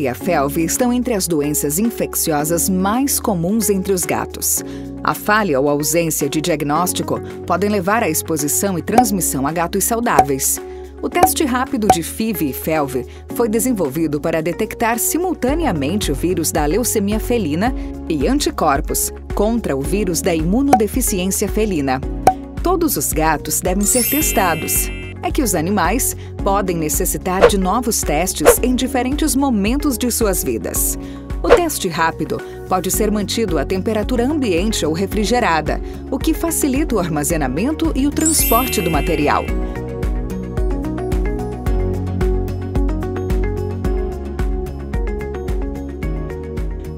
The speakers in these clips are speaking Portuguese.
e a felve estão entre as doenças infecciosas mais comuns entre os gatos. A falha ou ausência de diagnóstico podem levar à exposição e transmissão a gatos saudáveis. O teste rápido de FIV e felve foi desenvolvido para detectar simultaneamente o vírus da leucemia felina e anticorpos contra o vírus da imunodeficiência felina. Todos os gatos devem ser testados. É que os animais podem necessitar de novos testes em diferentes momentos de suas vidas. O teste rápido pode ser mantido a temperatura ambiente ou refrigerada, o que facilita o armazenamento e o transporte do material.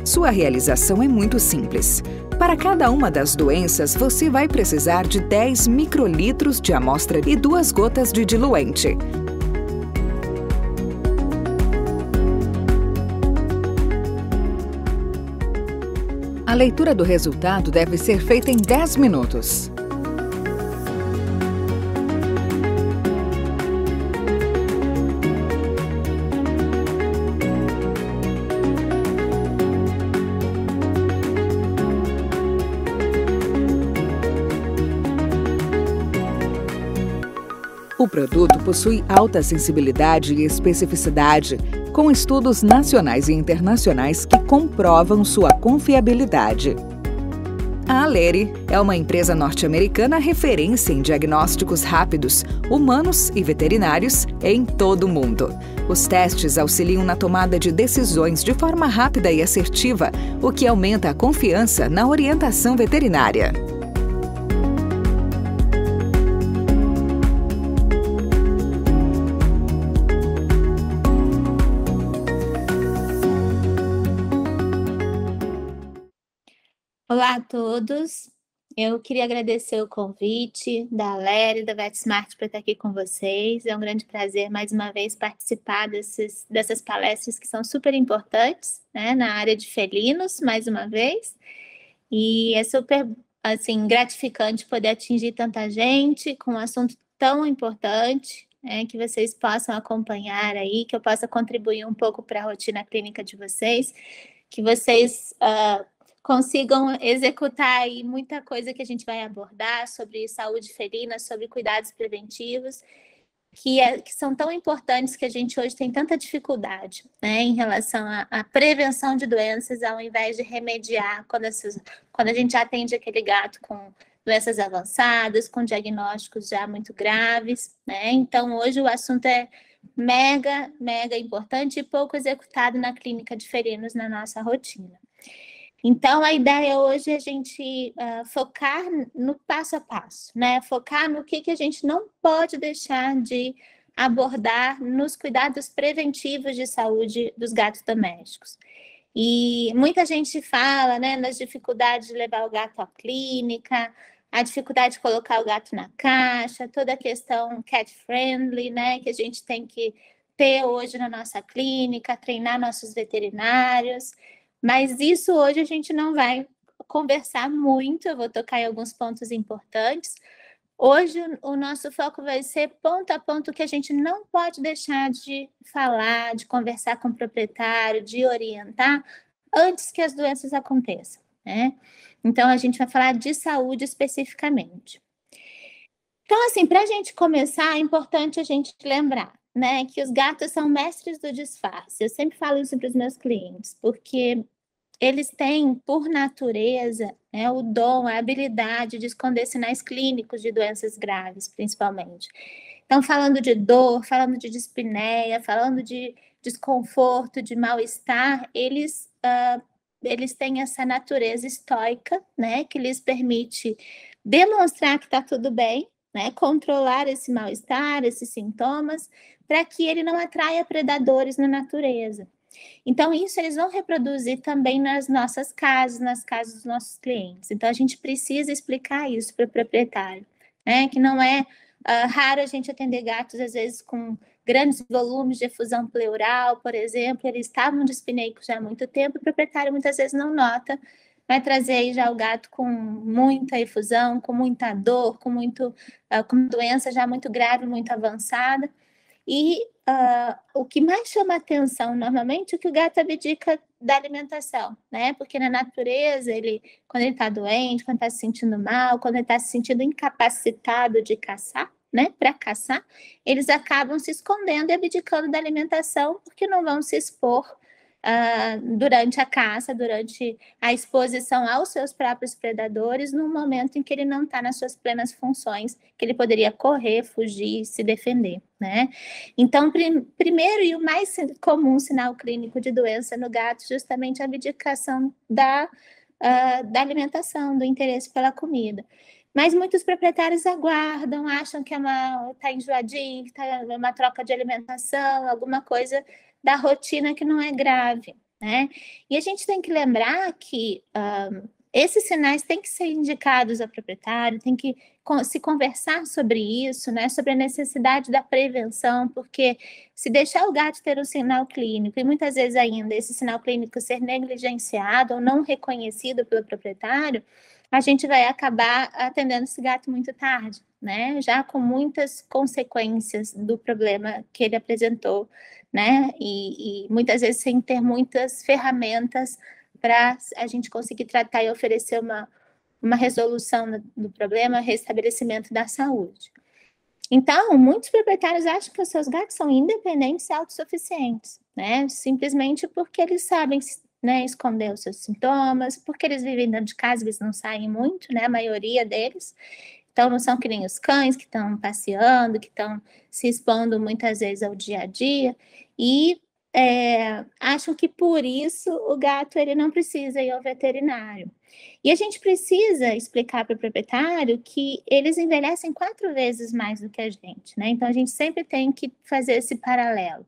Sua realização é muito simples. Para cada uma das doenças, você vai precisar de 10 microlitros de amostra e 2 gotas de diluente. A leitura do resultado deve ser feita em 10 minutos. O produto possui alta sensibilidade e especificidade, com estudos nacionais e internacionais que comprovam sua confiabilidade. A Aleri é uma empresa norte-americana referência em diagnósticos rápidos, humanos e veterinários em todo o mundo. Os testes auxiliam na tomada de decisões de forma rápida e assertiva, o que aumenta a confiança na orientação veterinária. Olá a todos, eu queria agradecer o convite da Aleri, da VetSmart para estar aqui com vocês. É um grande prazer mais uma vez participar dessas palestras que são super importantes, né, na área de felinos, mais uma vez. E é super assim, gratificante poder atingir tanta gente com um assunto tão importante, né, que vocês possam acompanhar aí, que eu possa contribuir um pouco para a rotina clínica de vocês, que vocês consigam executar aí muita coisa que a gente vai abordar sobre saúde felina, sobre cuidados preventivos, que são tão importantes, que a gente hoje tem tanta dificuldade, né, em relação à prevenção de doenças, ao invés de remediar quando a gente atende aquele gato com doenças avançadas, com diagnósticos já muito graves, né? Então hoje o assunto é mega importante e pouco executado na clínica de felinos na nossa rotina. Então, a ideia hoje é a gente focar no passo a passo, né? Focar no que a gente não pode deixar de abordar nos cuidados preventivos de saúde dos gatos domésticos. E muita gente fala, né, nas dificuldades de levar o gato à clínica, a dificuldade de colocar o gato na caixa, toda a questão cat friendly, né, que a gente tem que ter hoje na nossa clínica, treinar nossos veterinários. Mas isso hoje a gente não vai conversar muito, eu vou tocar em alguns pontos importantes. Hoje o nosso foco vai ser ponto a ponto que a gente não pode deixar de falar, de conversar com o proprietário, de orientar antes que as doenças aconteçam, né? Então a gente vai falar de saúde especificamente. Então, assim, para a gente começar, é importante a gente lembrar, né, que os gatos são mestres do disfarce. Eu sempre falo isso para os meus clientes, porque eles têm, por natureza, né, o dom, a habilidade de esconder sinais clínicos de doenças graves, principalmente. Então, falando de dor, falando de dispneia, falando de desconforto, de mal-estar, eles têm essa natureza estoica, né, que lhes permite demonstrar que está tudo bem, né, controlar esse mal-estar, esses sintomas, para que ele não atraia predadores na natureza. Então, isso eles vão reproduzir também nas nossas casas, nas casas dos nossos clientes. Então, a gente precisa explicar isso para o proprietário, né? Que não é raro a gente atender gatos, às vezes, com grandes volumes de efusão pleural, por exemplo. Eles estavam dispneicos já há muito tempo, o proprietário muitas vezes não nota, vai trazer aí já o gato com muita efusão, com muita dor, com doença já muito grave, muito avançada. E o que mais chama atenção, normalmente, é que o gato abdica da alimentação, né? Porque na natureza, quando ele está doente, quando está se sentindo mal, quando ele está se sentindo incapacitado de caçar, né? Para caçar, eles acabam se escondendo e abdicando da alimentação, porque não vão se expor durante a caça, durante a exposição aos seus próprios predadores, no momento em que ele não está nas suas plenas funções, que ele poderia correr, fugir, se defender, né? Então, primeiro e o mais comum sinal clínico de doença no gato, justamente a abdicação da alimentação, do interesse pela comida. Mas muitos proprietários aguardam, acham que está enjoadinho, que está uma troca de alimentação, alguma coisa da rotina que não é grave, né? E a gente tem que lembrar que esses sinais têm que ser indicados ao proprietário, tem que se conversar sobre isso, né? Sobre a necessidade da prevenção, porque se deixar o gato ter um sinal clínico, e muitas vezes ainda esse sinal clínico ser negligenciado ou não reconhecido pelo proprietário, a gente vai acabar atendendo esse gato muito tarde, né? Já com muitas consequências do problema que ele apresentou, né? E muitas vezes sem ter muitas ferramentas para a gente conseguir tratar e oferecer uma resolução do problema, restabelecimento da saúde. Então, muitos proprietários acham que os seus gatos são independentes e autossuficientes, né? Simplesmente porque eles sabem, né, esconder os seus sintomas, porque eles vivem dentro de casa, eles não saem muito, né? A maioria deles. Então, não são que nem os cães que estão passeando, que estão se expondo muitas vezes ao dia a dia, e acham que por isso o gato ele não precisa ir ao veterinário. E a gente precisa explicar para o proprietário que eles envelhecem 4 vezes mais do que a gente, né? Então, a gente sempre tem que fazer esse paralelo,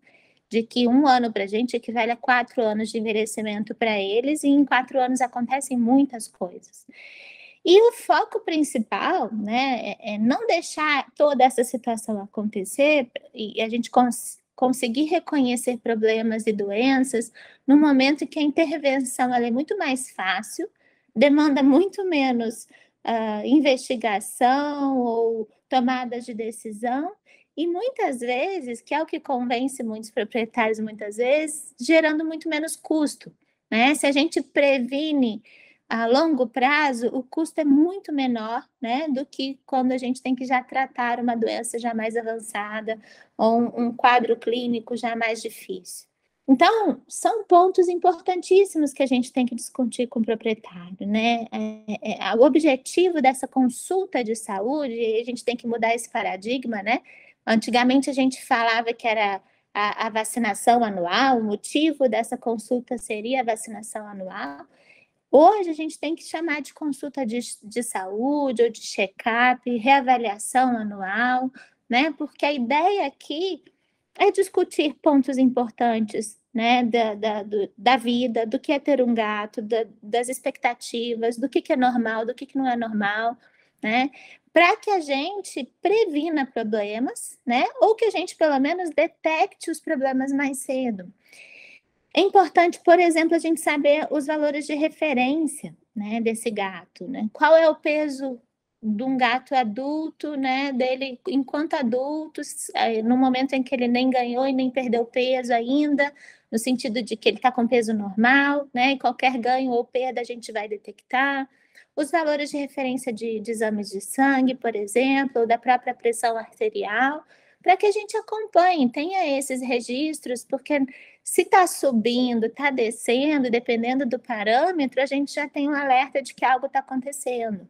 de que 1 ano para a gente equivale a 4 anos de envelhecimento para eles, e em 4 anos acontecem muitas coisas. E o foco principal, né, é não deixar toda essa situação acontecer e a gente conseguir reconhecer problemas e doenças no momento em que a intervenção ela é muito mais fácil, demanda muito menos investigação ou tomadas de decisão, e muitas vezes, que é o que convence muitos proprietários, muitas vezes, gerando muito menos custo, né? Se a gente previne a longo prazo, o custo é muito menor, né, do que quando a gente tem que já tratar uma doença já mais avançada ou um quadro clínico já mais difícil. Então, são pontos importantíssimos que a gente tem que discutir com o proprietário, né? O objetivo dessa consulta de saúde, a gente tem que mudar esse paradigma, né? Antigamente a gente falava que era a vacinação anual, o motivo dessa consulta seria a vacinação anual. Hoje a gente tem que chamar de consulta de saúde ou de check-up, reavaliação anual, né? Porque a ideia aqui é discutir pontos importantes, né? Da vida, do que é ter um gato, das expectativas, do que é normal, do que não é normal, né? Para que a gente previna problemas, né? Ou que a gente, pelo menos, detecte os problemas mais cedo. É importante, por exemplo, a gente saber os valores de referência, né, desse gato, né? Qual é o peso de um gato adulto, né, dele enquanto adulto, no momento em que ele nem ganhou e nem perdeu peso ainda, no sentido de que ele está com peso normal, né? E qualquer ganho ou perda a gente vai detectar. Os valores de referência de exames de sangue, por exemplo, ou da própria pressão arterial, para que a gente acompanhe, tenha esses registros, porque se está subindo, está descendo, dependendo do parâmetro, a gente já tem um alerta de que algo está acontecendo.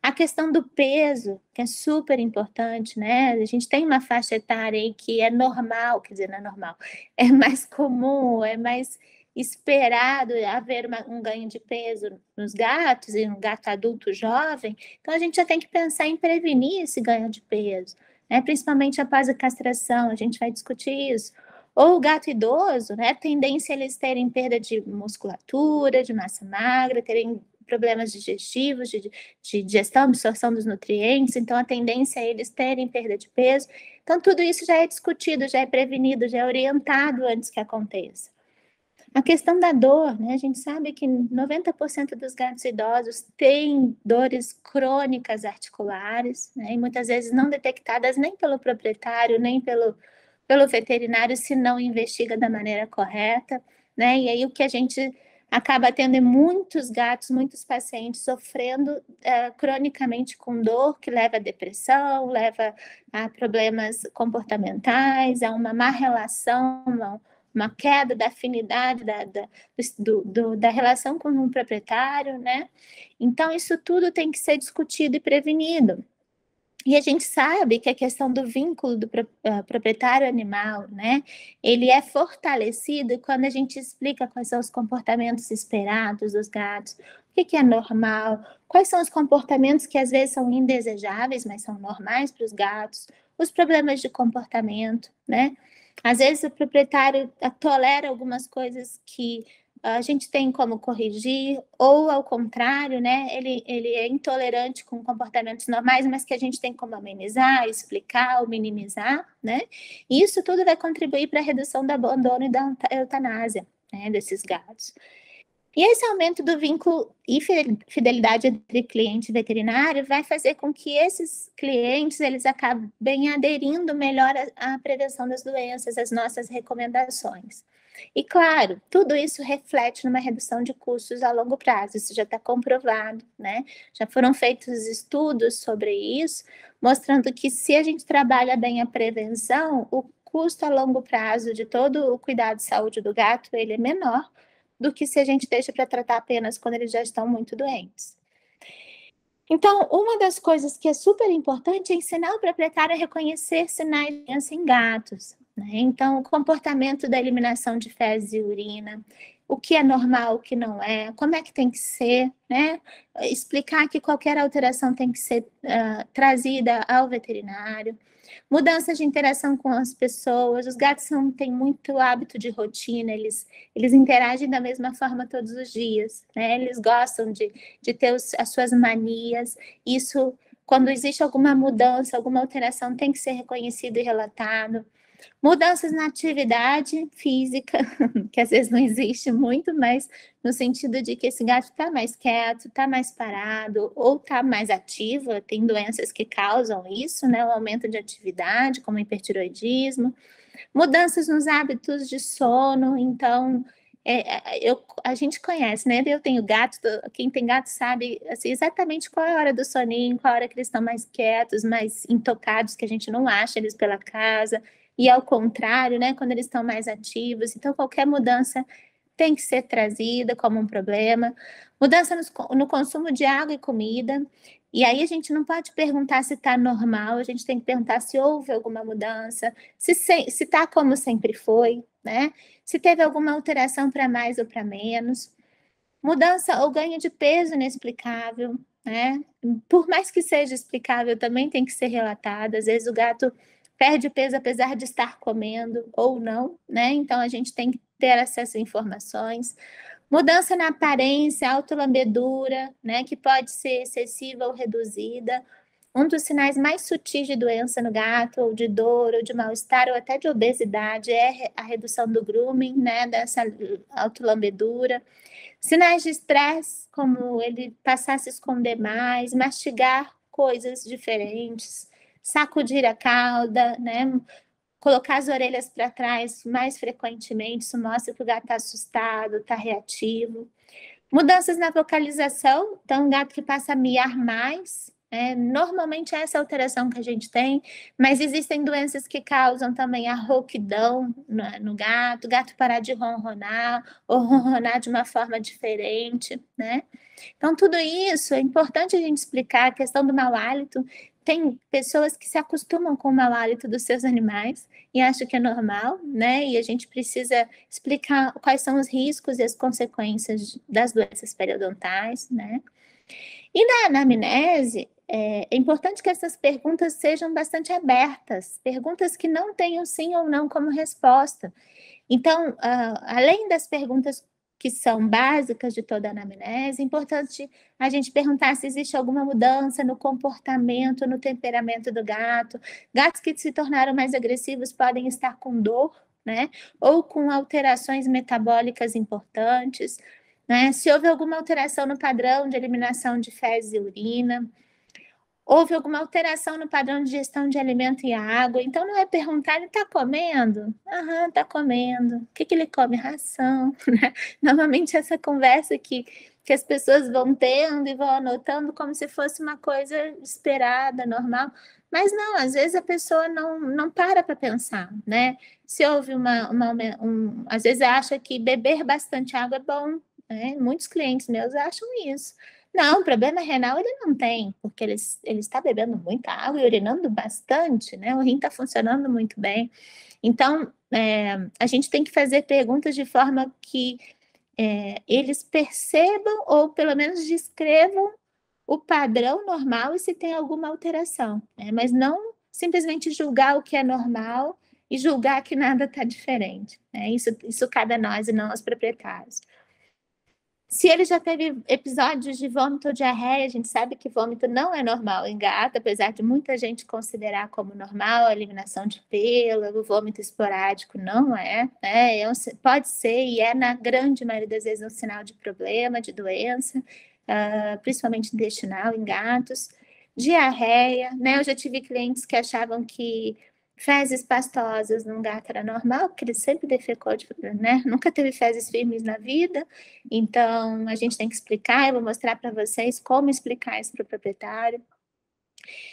A questão do peso, que é super importante, né? A gente tem uma faixa etária aí que é normal, quer dizer, não é normal, é mais comum, é mais esperado haver um ganho de peso nos gatos, e um gato adulto jovem, então a gente já tem que pensar em prevenir esse ganho de peso, né? Principalmente após a castração, a gente vai discutir isso. Ou o gato idoso, né? A tendência é eles terem perda de musculatura, de massa magra, terem problemas digestivos, de digestão, absorção dos nutrientes, então a tendência é eles terem perda de peso. Então, tudo isso já é discutido, já é prevenido, já é orientado antes que aconteça. A questão da dor, né? A gente sabe que 90% dos gatos idosos têm dores crônicas articulares, né? E muitas vezes não detectadas nem pelo proprietário, nem pelo pelo veterinário se não investiga da maneira correta, né? E aí o que a gente acaba tendo é muitos gatos, muitos pacientes sofrendo cronicamente com dor, que leva a depressão, leva a problemas comportamentais, a uma má relação, uma queda da afinidade da relação com o proprietário, né? Então, isso tudo tem que ser discutido e prevenido. E a gente sabe que a questão do vínculo do proprietário animal, né, ele é fortalecido quando a gente explica quais são os comportamentos esperados dos gatos, o que é normal, quais são os comportamentos que às vezes são indesejáveis, mas são normais para os gatos, os problemas de comportamento, né? Às vezes o proprietário tolera algumas coisas que a gente tem como corrigir, ou ao contrário, né, ele é intolerante com comportamentos normais, mas que a gente tem como amenizar, explicar ou minimizar, né? E isso tudo vai contribuir para a redução do abandono e da eutanásia, né, desses gatos. E esse aumento do vínculo e fidelidade entre cliente e veterinário vai fazer com que esses clientes eles acabem aderindo melhor à prevenção das doenças, às nossas recomendações. E, claro, tudo isso reflete numa redução de custos a longo prazo, isso já está comprovado, né? Já foram feitos estudos sobre isso, mostrando que se a gente trabalha bem a prevenção, o custo a longo prazo de todo o cuidado de saúde do gato, ele é menor do que se a gente deixa para tratar apenas quando eles já estão muito doentes. Então, uma das coisas que é super importante é ensinar o proprietário a reconhecer sinais de doença em gatos, né? Então, o comportamento da eliminação de fezes e urina, o que é normal, o que não é, como é que tem que ser, né? Explicar que qualquer alteração tem que ser trazida ao veterinário. Mudanças de interação com as pessoas, os gatos têm muito hábito de rotina, eles interagem da mesma forma todos os dias, né? Eles gostam de ter as suas manias, isso, quando existe alguma mudança, alguma alteração, tem que ser reconhecido e relatado. Mudanças na atividade física, que às vezes não existe muito, mas no sentido de que esse gato está mais quieto, está mais parado, ou está mais ativo, tem doenças que causam isso, né? O aumento de atividade, como hipertiroidismo. Mudanças nos hábitos de sono, então, a gente conhece, né? Eu tenho gato, quem tem gato sabe assim, exatamente qual é a hora do soninho, qual é a hora que eles estão mais quietos, mais intocados, que a gente não acha eles pela casa, e ao contrário, né? Quando eles estão mais ativos. Então, qualquer mudança tem que ser trazida como um problema. Mudança no consumo de água e comida. E aí a gente não pode perguntar se está normal, a gente tem que perguntar se houve alguma mudança, se está como sempre foi, né? Se teve alguma alteração para mais ou para menos. Mudança ou ganho de peso inexplicável, né? Por mais que seja explicável, também tem que ser relatado. Às vezes o gato perde peso apesar de estar comendo ou não, né? Então a gente tem que ter acesso a informações. Mudança na aparência, autolambedura, né? Que pode ser excessiva ou reduzida. Um dos sinais mais sutis de doença no gato, ou de dor, ou de mal-estar, ou até de obesidade, é a redução do grooming, né? Dessa autolambedura. Sinais de estresse, como ele passar a se esconder mais, mastigar coisas diferentes, sacudir a cauda, né? Colocar as orelhas para trás mais frequentemente, isso mostra que o gato está assustado, está reativo. Mudanças na vocalização, então o gato que passa a miar mais, normalmente é essa alteração que a gente tem, mas existem doenças que causam também a rouquidão no gato, o gato parar de ronronar, ou ronronar de uma forma diferente, né? Então, tudo isso é importante a gente explicar. A questão do mau hálito, tem pessoas que se acostumam com o mau hálito dos seus animais e acham que é normal, né? E a gente precisa explicar quais são os riscos e as consequências das doenças periodontais, né? E na anamnese, é importante que essas perguntas sejam bastante abertas, perguntas que não tenham sim ou não como resposta. Então, além das perguntas que são básicas de toda a anamnese, é importante a gente perguntar se existe alguma mudança no comportamento, no temperamento do gato. Gatos que se tornaram mais agressivos podem estar com dor, né? Ou com alterações metabólicas importantes, né? Se houve alguma alteração no padrão de eliminação de fezes e urina, houve alguma alteração no padrão de digestão de alimento e água. Então, não é perguntar, ele está comendo? Aham, está comendo. O que ele come? Ração. Né? Normalmente, essa conversa que as pessoas vão tendo e vão anotando como se fosse uma coisa esperada, normal. Mas não, às vezes a pessoa não para pensar, né? Se houve às vezes acha que beber bastante água é bom, né? Muitos clientes meus acham isso. Não, problema renal ele não tem, porque ele está bebendo muita água e urinando bastante, né? O rim está funcionando muito bem. Então, a gente tem que fazer perguntas de forma que eles percebam ou pelo menos descrevam o padrão normal e se tem alguma alteração, né? Mas não simplesmente julgar o que é normal e julgar que nada está diferente, né? Isso cabe a nós e não aos proprietários. Se ele já teve episódios de vômito ou diarreia, a gente sabe que vômito não é normal em gato, apesar de muita gente considerar como normal a eliminação de pelo, o vômito esporádico não é, né? Pode ser e é na grande maioria das vezes um sinal de problema, de doença, principalmente intestinal em gatos. Diarreia, né? Eu já tive clientes que achavam que fezes pastosas num gato era normal, porque ele sempre defecou, né? Nunca teve fezes firmes na vida. Então, a gente tem que explicar, eu vou mostrar para vocês como explicar isso para o proprietário.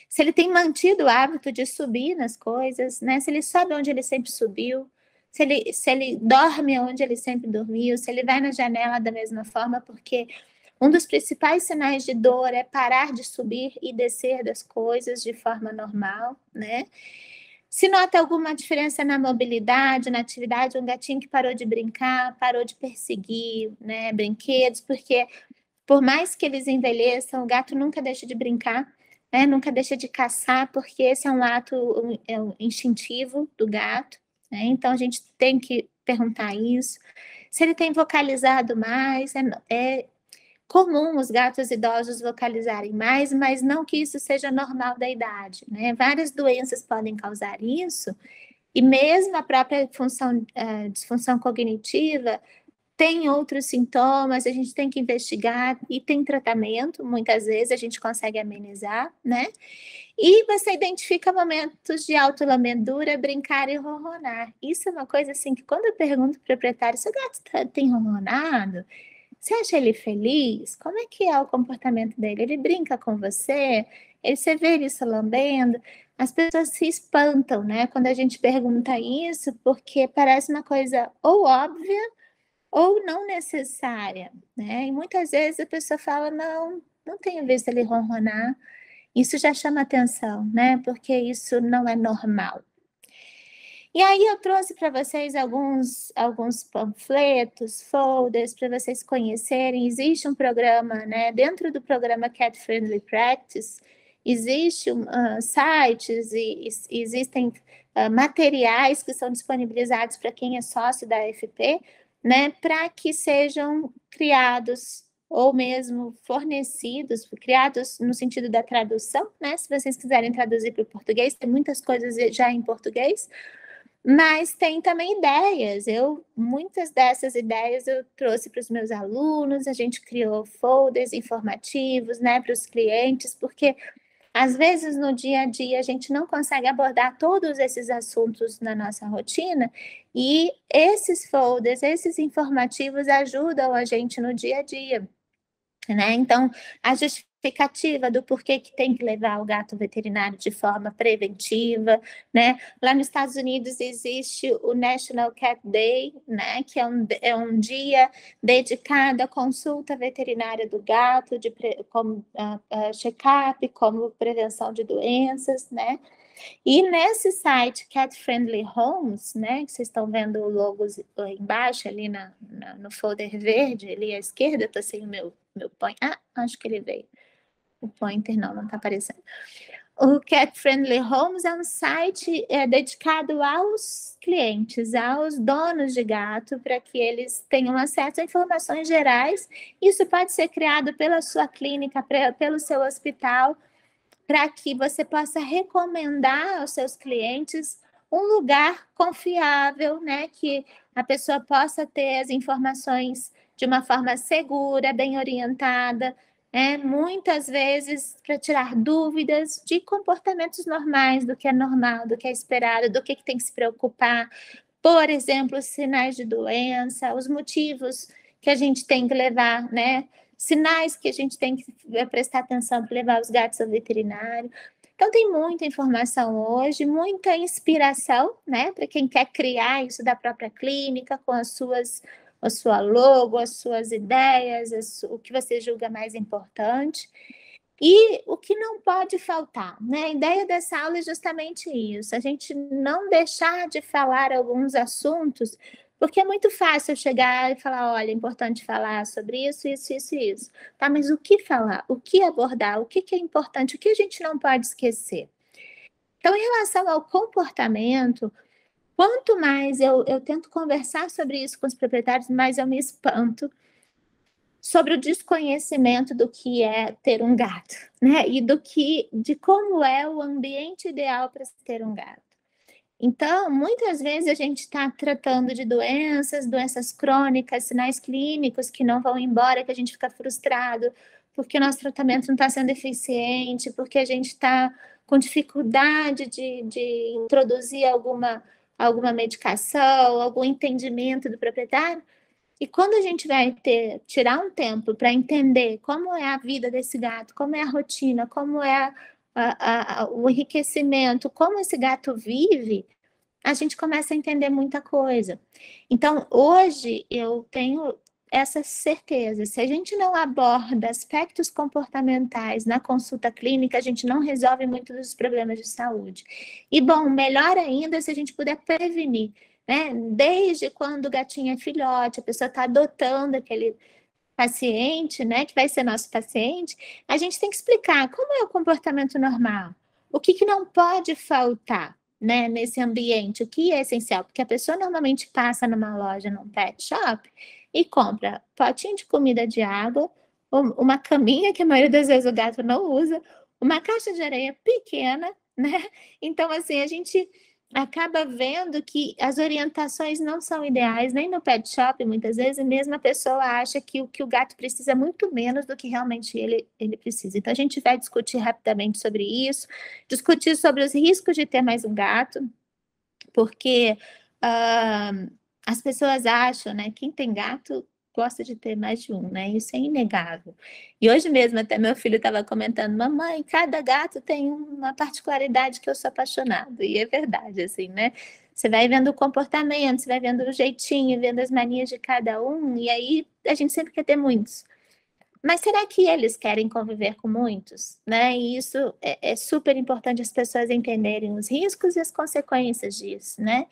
Se ele tem mantido o hábito de subir nas coisas, né? Se ele sobe onde ele sempre subiu, se ele dorme onde ele sempre dormiu, se ele vai na janela da mesma forma, porque um dos principais sinais de dor é parar de subir e descer das coisas de forma normal, né? Se nota alguma diferença na mobilidade, na atividade, um gatinho que parou de brincar, parou de perseguir, né, brinquedos, porque por mais que eles envelheçam, o gato nunca deixa de brincar, né, nunca deixa de caçar, porque esse é um ato instintivo do gato, né, então a gente tem que perguntar isso. Se ele tem vocalizado mais, é comum os gatos idosos vocalizarem mais, mas não que isso seja normal da idade, né? Várias doenças podem causar isso, e mesmo a própria disfunção cognitiva tem outros sintomas, a gente tem que investigar e tem tratamento, muitas vezes a gente consegue amenizar, né? E você identifica momentos de autolamedura, brincar e ronronar. Isso é uma coisa assim que quando eu pergunto para o proprietário, seu gato tem ronronado? Você acha ele feliz? Como é que é o comportamento dele? Ele brinca com você? Você vê ele se lambendo? As pessoas se espantam, né? Quando a gente pergunta isso, porque parece uma coisa ou óbvia ou não necessária, né? E muitas vezes a pessoa fala, não tenho visto ele ronronar. Isso já chama atenção, né? Porque isso não é normal. E aí eu trouxe para vocês alguns panfletos, folders, para vocês conhecerem. Existe um programa, né? Dentro do programa Cat Friendly Practice, existem sites e existem materiais que são disponibilizados para quem é sócio da AFP, né? Para que sejam criados ou mesmo fornecidos, criados no sentido da tradução, né? Se vocês quiserem traduzir para o português, tem muitas coisas já em português, mas tem também ideias. Muitas dessas ideias eu trouxe para os meus alunos, a gente criou folders informativos, né, para os clientes, porque às vezes no dia a dia a gente não consegue abordar todos esses assuntos na nossa rotina, e esses folders, esses informativos ajudam a gente no dia a dia, né? Então, a justificativa do porquê que tem que levar o gato ao veterinário de forma preventiva, né? Lá nos Estados Unidos existe o National Cat Day, né? Que é um dia dedicado à consulta veterinária do gato, como check-up, como prevenção de doenças, né? E nesse site Cat Friendly Homes, né, que vocês estão vendo o logo embaixo ali no folder verde, ali à esquerda, está sem o meu pointer. Acho que ele veio. O pointer não está aparecendo. O Cat Friendly Homes é um site dedicado aos clientes, aos donos de gato, para que eles tenham acesso a informações gerais. Isso pode ser criado pela sua clínica, pelo seu hospital, para que você possa recomendar aos seus clientes um lugar confiável, né? Que a pessoa possa ter as informações de uma forma segura, bem orientada, muitas vezes para tirar dúvidas de comportamentos normais, do que é normal, do que é esperado, do que tem que se preocupar. Por exemplo, os sinais de doença, os motivos que a gente tem que levar, né? Sinais que a gente tem que prestar atenção para levar os gatos ao veterinário. Então, tem muita informação hoje, muita inspiração, né? Para quem quer criar isso da própria clínica, com a sua logo, as suas ideias, o que você julga mais importante. E o que não pode faltar, né? A ideia dessa aula é justamente isso, a gente não deixar de falar alguns assuntos, porque é muito fácil eu chegar e falar, olha, é importante falar sobre isso, isso, isso e isso. Tá, mas o que falar? O que abordar? O que é importante? O que a gente não pode esquecer? Então, em relação ao comportamento, quanto mais eu tento conversar sobre isso com os proprietários, mais eu me espanto sobre o desconhecimento do que é ter um gato, né? E de como é o ambiente ideal para se ter um gato. Então, muitas vezes a gente está tratando de doenças crônicas, sinais clínicos que não vão embora, que a gente fica frustrado, porque o nosso tratamento não está sendo eficiente, porque a gente está com dificuldade de introduzir alguma medicação, algum entendimento do proprietário. E quando a gente vai tirar um tempo para entender como é a vida desse gato, como é a rotina, como é o enriquecimento, como esse gato vive, a gente começa a entender muita coisa. Então, hoje eu tenho essa certeza, se a gente não aborda aspectos comportamentais na consulta clínica, a gente não resolve muito dos problemas de saúde. E, bom, melhor ainda se a gente puder prevenir, né? Desde quando o gatinho é filhote, a pessoa está adotando aquele paciente, né, que vai ser nosso paciente, a gente tem que explicar como é o comportamento normal, o que não pode faltar, né, nesse ambiente, o que é essencial, porque a pessoa normalmente passa numa loja, num pet shop, e compra potinho de comida de água, uma caminha, que a maioria das vezes o gato não usa, uma caixa de areia pequena, né? Então, assim, a gente acaba vendo que as orientações não são ideais, nem no pet shop, muitas vezes, mesmo a pessoa acha que o gato precisa muito menos do que realmente ele precisa. Então, a gente vai discutir rapidamente sobre isso, discutir sobre os riscos de ter mais um gato, porque as pessoas acham, né, quem tem gato gosta de ter mais de um, né? Isso é inegável. E hoje mesmo até meu filho estava comentando, mamãe, cada gato tem uma particularidade que eu sou apaixonado. E é verdade, assim, né? Você vai vendo o comportamento, você vai vendo o jeitinho, vendo as manias de cada um, e aí a gente sempre quer ter muitos. Mas será que eles querem conviver com muitos? Né? E isso é super importante as pessoas entenderem os riscos e as consequências disso, né?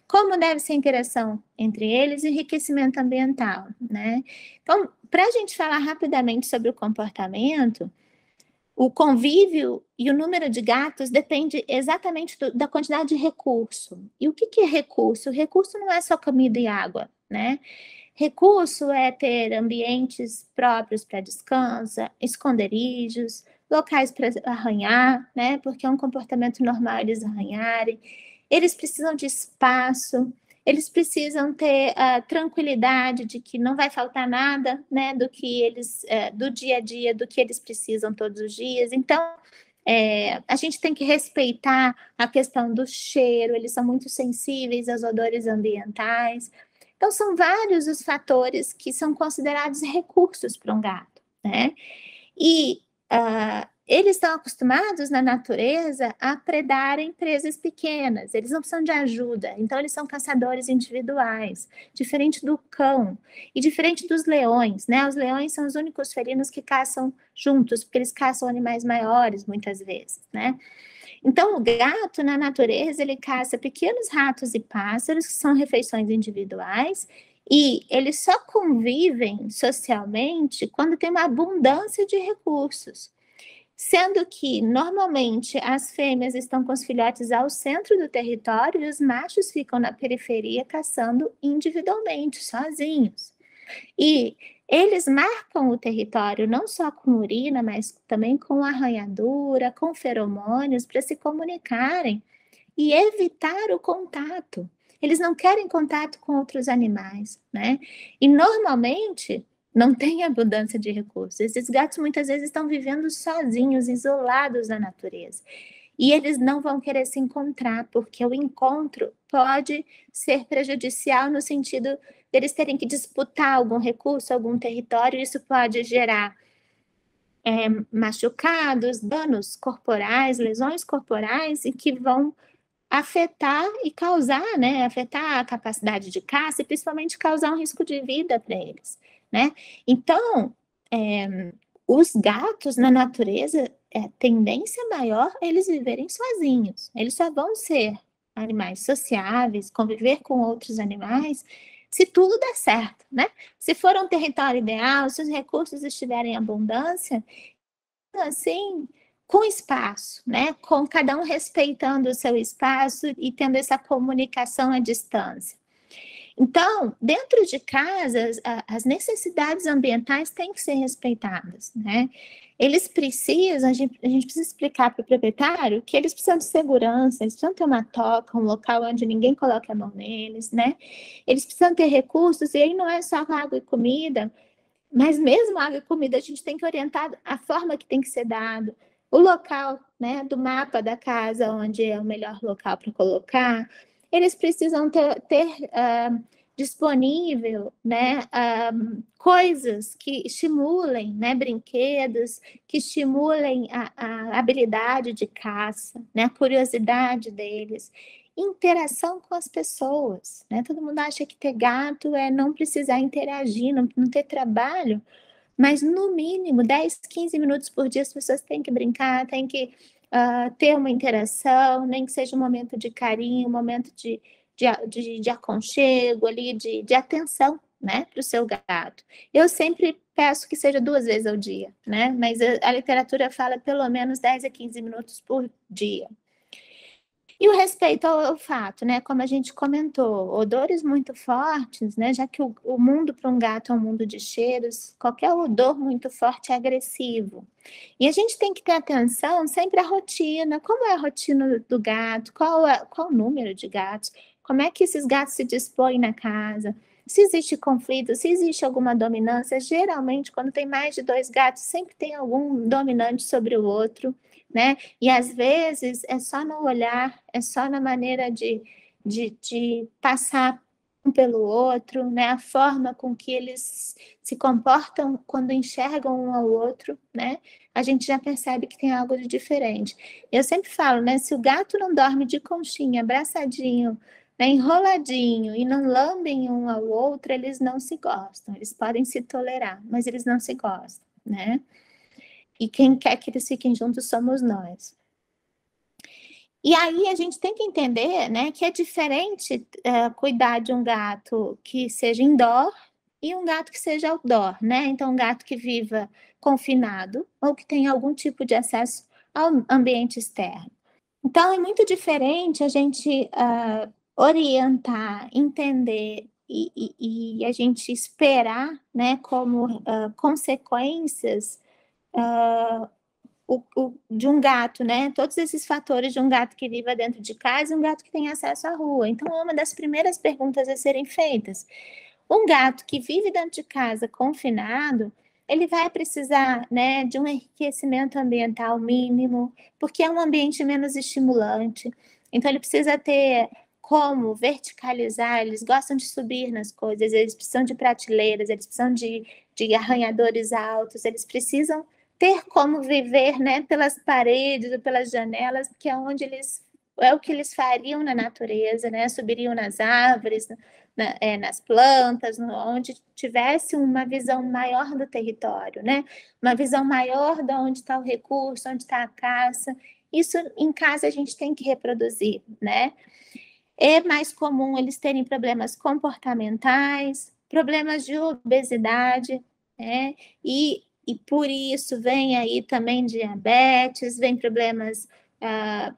Como deve ser a interação entre eles e enriquecimento ambiental, né? Então, para a gente falar rapidamente sobre o comportamento, o convívio e o número de gatos depende exatamente da quantidade de recurso. E o que é recurso? O recurso não é só comida e água, né? Recurso é ter ambientes próprios para descanso, esconderijos, locais para arranhar, né? Porque é um comportamento normal eles arranharem. Eles precisam de espaço, eles precisam ter a tranquilidade de que não vai faltar nada, né? Do que eles, do dia a dia, do que eles precisam todos os dias. Então, a gente tem que respeitar a questão do cheiro, eles são muito sensíveis aos odores ambientais. Então, são vários os fatores que são considerados recursos para um gato, né? E eles estão acostumados na natureza a predarem presas pequenas, eles não precisam de ajuda, então eles são caçadores individuais, diferente do cão e diferente dos leões, né? Os leões são os únicos felinos que caçam juntos, porque eles caçam animais maiores muitas vezes, né? Então, o gato, na natureza, ele caça pequenos ratos e pássaros, que são refeições individuais, e eles só convivem socialmente quando tem uma abundância de recursos. Sendo que, normalmente, as fêmeas estão com os filhotes ao centro do território e os machos ficam na periferia caçando individualmente, sozinhos. E eles marcam o território não só com urina, mas também com arranhadura, com feromônios, para se comunicarem e evitar o contato. Eles não querem contato com outros animais, né? E normalmente, não tem abundância de recursos. Esses gatos muitas vezes estão vivendo sozinhos, isolados da natureza. E eles não vão querer se encontrar, porque o encontro pode ser prejudicial no sentido deles terem que disputar algum recurso, algum território, isso pode gerar machucados, danos corporais, lesões corporais, e que vão afetar e causar, né, afetar a capacidade de caça e principalmente causar um risco de vida para eles, né? Então, os gatos na natureza, tendência maior é eles viverem sozinhos. Eles só vão ser animais sociáveis, conviver com outros animais, se tudo der certo, né? Se for um território ideal, se os recursos estiverem em abundância, assim, com espaço, né? Com cada um respeitando o seu espaço e tendo essa comunicação à distância. Então, dentro de casa, as necessidades ambientais têm que ser respeitadas, né? Eles precisam, a gente precisa explicar para o proprietário que eles precisam de segurança, eles precisam ter uma toca, um local onde ninguém coloque a mão neles, né? Eles precisam ter recursos, e aí não é só água e comida, mas mesmo água e comida a gente tem que orientar a forma que tem que ser dado, o local, né, do mapa da casa, onde é o melhor local para colocar. Eles precisam ter disponível, né, coisas que estimulem, né, brinquedos, que estimulem a habilidade de caça, né, a curiosidade deles, interação com as pessoas, né? Todo mundo acha que ter gato é não precisar interagir, não ter trabalho, mas no mínimo 10, 15 minutos por dia as pessoas têm que brincar, têm que ter uma interação, nem que seja um momento de carinho, um momento de aconchego ali, de atenção, né, para o seu gato. Eu sempre peço que seja 2 vezes ao dia, né, mas a literatura fala pelo menos 10 a 15 minutos por dia. E o respeito ao olfato, né? Como a gente comentou, odores muito fortes, né? Já que o mundo para um gato é um mundo de cheiros, qualquer odor muito forte é agressivo. E a gente tem que ter atenção sempre à rotina. Como é a rotina do gato? Qual o número de gatos? Como é que esses gatos se dispõem na casa? Se existe conflito, se existe alguma dominância, geralmente quando tem mais de 2 gatos, sempre tem algum dominante sobre o outro, né? E às vezes é só no olhar, é só na maneira de passar um pelo outro, né? A forma com que eles se comportam quando enxergam um ao outro, né? A gente já percebe que tem algo de diferente. Eu sempre falo, né? Se o gato não dorme de conchinha, abraçadinho, né, enroladinho e não lambem um ao outro, eles não se gostam. Eles podem se tolerar, mas eles não se gostam, né? E quem quer que eles fiquem juntos somos nós. E aí a gente tem que entender, né, que é diferente cuidar de um gato que seja indoor e um gato que seja outdoor, né? Então, um gato que viva confinado ou que tenha algum tipo de acesso ao ambiente externo. Então, é muito diferente a gente orientar, entender e a gente esperar, né, como consequências de um gato, né? Todos esses fatores de um gato que viva dentro de casa e um gato que tem acesso à rua. Então, é uma das primeiras perguntas a serem feitas. Um gato que vive dentro de casa, confinado, ele vai precisar, né, de um enriquecimento ambiental mínimo, porque é um ambiente menos estimulante. Então, ele precisa ter como verticalizar, eles gostam de subir nas coisas, eles precisam de prateleiras, eles precisam de arranhadores altos, eles precisam ter como viver, né, pelas paredes ou pelas janelas, que é onde é o que eles fariam na natureza, né? Subiriam nas árvores, nas plantas, onde tivesse uma visão maior do território, né? Uma visão maior de onde está o recurso, onde está a caça. Isso em casa a gente tem que reproduzir, né? É mais comum eles terem problemas comportamentais, problemas de obesidade, né? E por isso vem aí também diabetes, vem problemas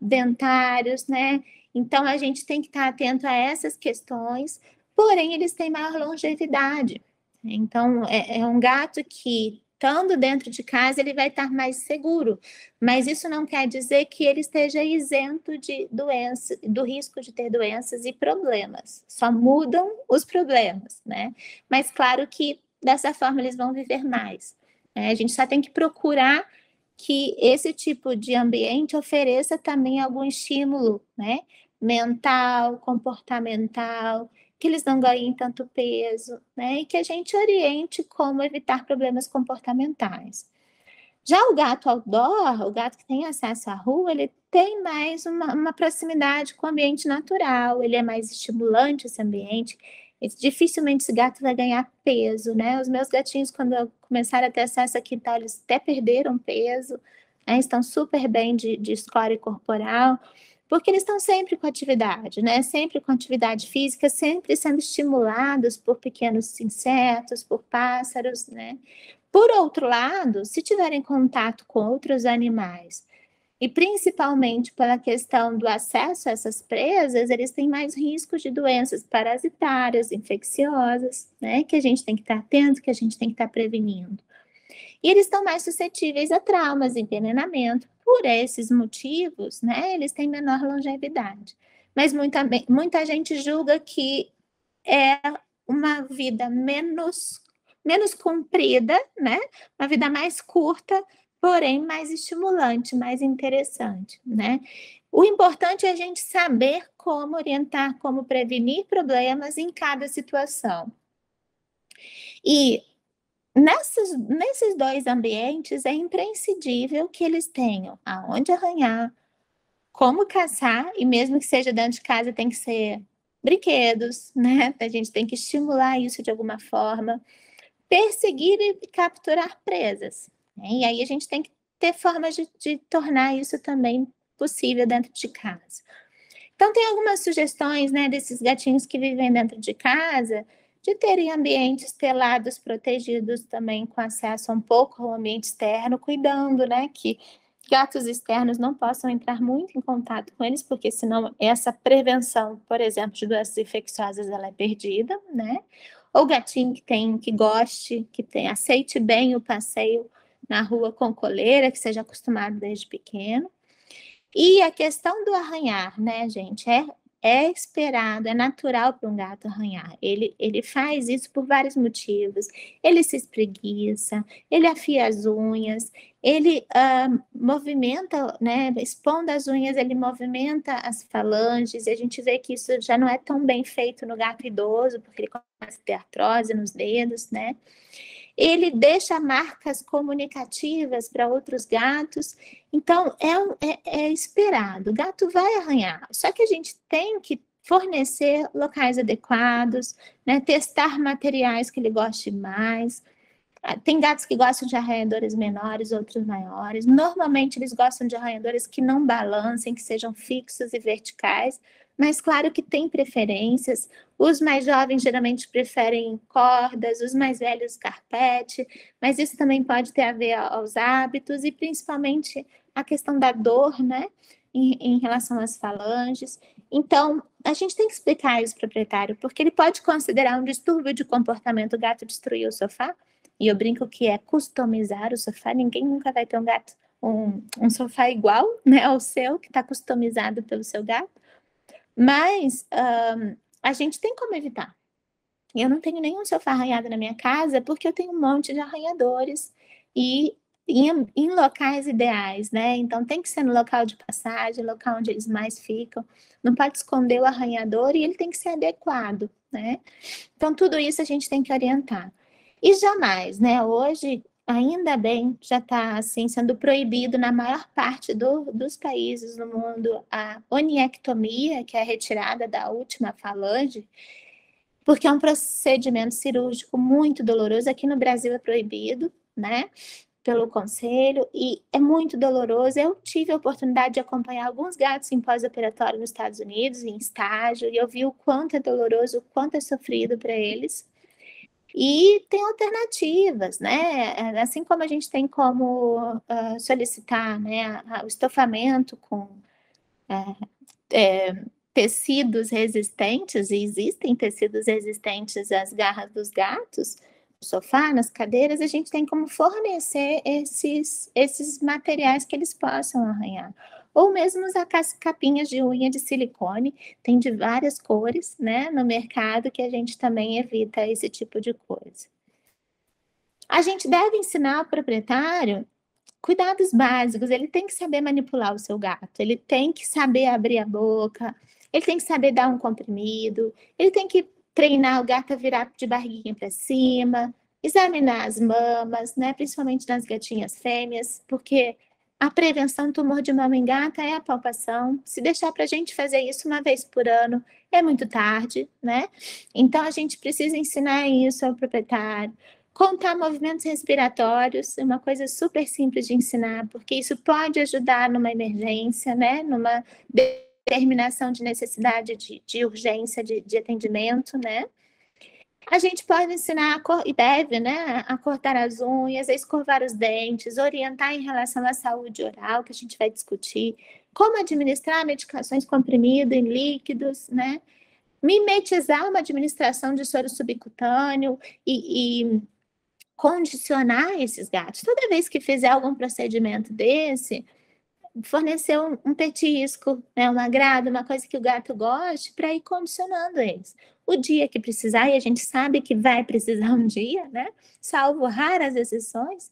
dentários, né? Então, a gente tem que estar atento a essas questões, porém, eles têm maior longevidade. Então, é um gato que, estando dentro de casa, ele vai estar mais seguro, mas isso não quer dizer que ele esteja isento de doença, do risco de ter doenças e problemas. Só mudam os problemas, né? Mas, claro que dessa forma eles vão viver mais. A gente só tem que procurar que esse tipo de ambiente ofereça também algum estímulo, né? Mental, comportamental, que eles não ganhem tanto peso, né? E que a gente oriente como evitar problemas comportamentais. Já o gato outdoor, o gato que tem acesso à rua, ele tem mais uma proximidade com o ambiente natural, ele é mais estimulante esse ambiente. Dificilmente esse gato vai ganhar peso, né? Os meus gatinhos, quando começaram a ter acesso aqui, tá, eles até perderam peso, né? Estão super bem de score corporal, porque eles estão sempre com atividade, né? Sempre com atividade física, sempre sendo estimulados por pequenos insetos, por pássaros, né? Por outro lado, se tiverem contato com outros animais, e principalmente pela questão do acesso a essas presas, eles têm mais riscos de doenças parasitárias, infecciosas, né? Que a gente tem que estar atento, que a gente tem que estar prevenindo. E eles estão mais suscetíveis a traumas, envenenamento. Por esses motivos, né? Eles têm menor longevidade. Mas muita gente julga que é uma vida menos comprida, né? Uma vida mais curta, porém mais estimulante, mais interessante, né? O importante é a gente saber como orientar, como prevenir problemas em cada situação. E nesses dois ambientes é imprescindível que eles tenham aonde arranhar, como caçar, e mesmo que seja dentro de casa, tem que ser brinquedos, né? A gente tem que estimular isso de alguma forma, perseguir e capturar presas, né? E aí a gente tem que ter formas de tornar isso também possível dentro de casa. Então, tem algumas sugestões, né, desses gatinhos que vivem dentro de casa, de terem ambientes telados, protegidos também, com acesso um pouco ao ambiente externo, cuidando, né, que gatos externos não possam entrar muito em contato com eles, porque senão essa prevenção, por exemplo, de doenças infecciosas, ela é perdida, né? Ou gatinho que goste, aceite bem o passeio na rua com coleira, que seja acostumado desde pequeno. E a questão do arranhar, né, gente, é esperado, é natural para um gato arranhar. Ele faz isso por vários motivos. Ele se espreguiça, ele afia as unhas, ele movimenta, né, expondo as unhas, ele movimenta as falanges, e a gente vê que isso já não é tão bem feito no gato idoso, porque ele começa a ter artrose nos dedos, né? Ele deixa marcas comunicativas para outros gatos. Então, é esperado. O gato vai arranhar. Só que a gente tem que fornecer locais adequados, né? Testar materiais que ele goste mais. Tem gatos que gostam de arranhadores menores, outros maiores. Normalmente, eles gostam de arranhadores que não balancem, que sejam fixos e verticais. Mas, claro que tem preferências. Os mais jovens geralmente preferem cordas, os mais velhos carpete. Mas isso também pode ter a ver aos hábitos e, principalmente, a questão da dor, né? Em relação às falanges. Então, a gente tem que explicar isso para o proprietário, porque ele pode considerar um distúrbio de comportamento o gato destruir o sofá. E eu brinco que é customizar o sofá. Ninguém nunca vai ter um sofá igual, né, ao seu, que está customizado pelo seu gato. Mas a gente tem como evitar. Eu não tenho nenhum sofá arranhado na minha casa porque eu tenho um monte de arranhadores e em locais ideais, né? Então tem que ser no local de passagem, local onde eles mais ficam. Não pode esconder o arranhador e ele tem que ser adequado, né? Então tudo isso a gente tem que orientar. E jamais, né? Hoje, ainda bem, já está assim, sendo proibido na maior parte dos países no mundo a oniectomia, que é a retirada da última falange, porque é um procedimento cirúrgico muito doloroso. Aqui no Brasil é proibido, né? Pelo conselho, e é muito doloroso. Eu tive a oportunidade de acompanhar alguns gatos em pós-operatório nos Estados Unidos, em estágio, e eu vi o quanto é doloroso, o quanto é sofrido para eles. E tem alternativas, né? Assim como a gente tem como solicitar, né, o estofamento com tecidos resistentes, e existem tecidos resistentes às garras dos gatos, no sofá, nas cadeiras, a gente tem como fornecer esses materiais que eles possam arranhar. Ou mesmo usar capinhas de unha de silicone, tem de várias cores, né, no mercado, que a gente também evita esse tipo de coisa. A gente deve ensinar o proprietário cuidados básicos. Ele tem que saber manipular o seu gato, ele tem que saber abrir a boca, ele tem que saber dar um comprimido, ele tem que treinar o gato a virar de barriguinha para cima, examinar as mamas, né, principalmente nas gatinhas fêmeas, porque a prevenção do tumor de mama em gata é a palpação. Se deixar para a gente fazer isso uma vez por ano, é muito tarde, né? Então, a gente precisa ensinar isso ao proprietário. Contar movimentos respiratórios é uma coisa super simples de ensinar, porque isso pode ajudar numa emergência, né? Numa determinação de necessidade de urgência de atendimento, né? A gente pode ensinar e deve, né, a cortar as unhas, a escovar os dentes, orientar em relação à saúde oral, que a gente vai discutir, como administrar medicações comprimidas em líquidos, né? Mimetizar uma administração de soro subcutâneo e condicionar esses gatos. Toda vez que fizer algum procedimento desse, fornecer um petisco, né, um agrado, uma coisa que o gato goste, para ir condicionando eles. O dia que precisar, e a gente sabe que vai precisar um dia, né? Salvo raras exceções,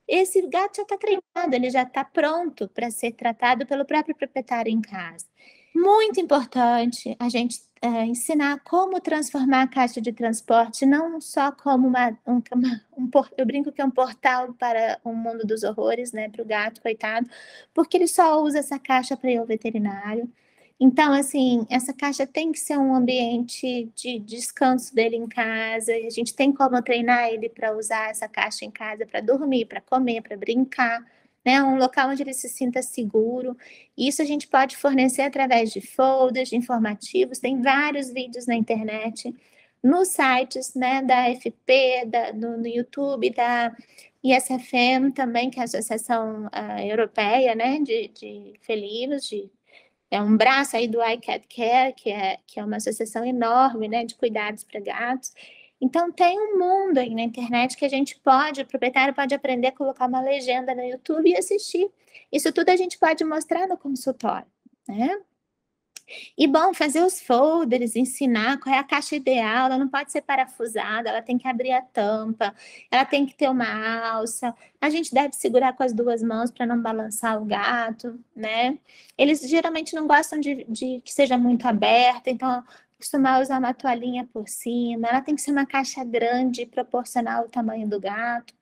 esse gato já está treinado, ele já está pronto para ser tratado pelo próprio proprietário em casa. Muito importante a gente ensinar como transformar a caixa de transporte, não só como eu brinco que é um portal para o mundo dos horrores, né, para o gato, coitado, porque ele só usa essa caixa para ir ao veterinário. Então, assim, essa caixa tem que ser um ambiente de descanso dele em casa, e a gente tem como treinar ele para usar essa caixa em casa, para dormir, para comer, para brincar, né? Um local onde ele se sinta seguro. Isso a gente pode fornecer através de folders, de informativos, tem vários vídeos na internet, nos sites, né, da FP, no YouTube, da ISFM também, que é a Associação Europeia, né, de Felinos, é um braço aí do iCat Care, que é uma associação enorme, né, de cuidados para gatos. Então, tem um mundo aí na internet que o proprietário pode aprender a colocar uma legenda no YouTube e assistir. Isso tudo a gente pode mostrar no consultório, né? E, bom, fazer os folders, ensinar qual é a caixa ideal, ela não pode ser parafusada, ela tem que abrir a tampa, ela tem que ter uma alça, a gente deve segurar com as duas mãos para não balançar o gato, né? Eles geralmente não gostam de que seja muito aberta, então costumar usar uma toalhinha por cima, ela tem que ser uma caixa grande, proporcional ao tamanho do gato.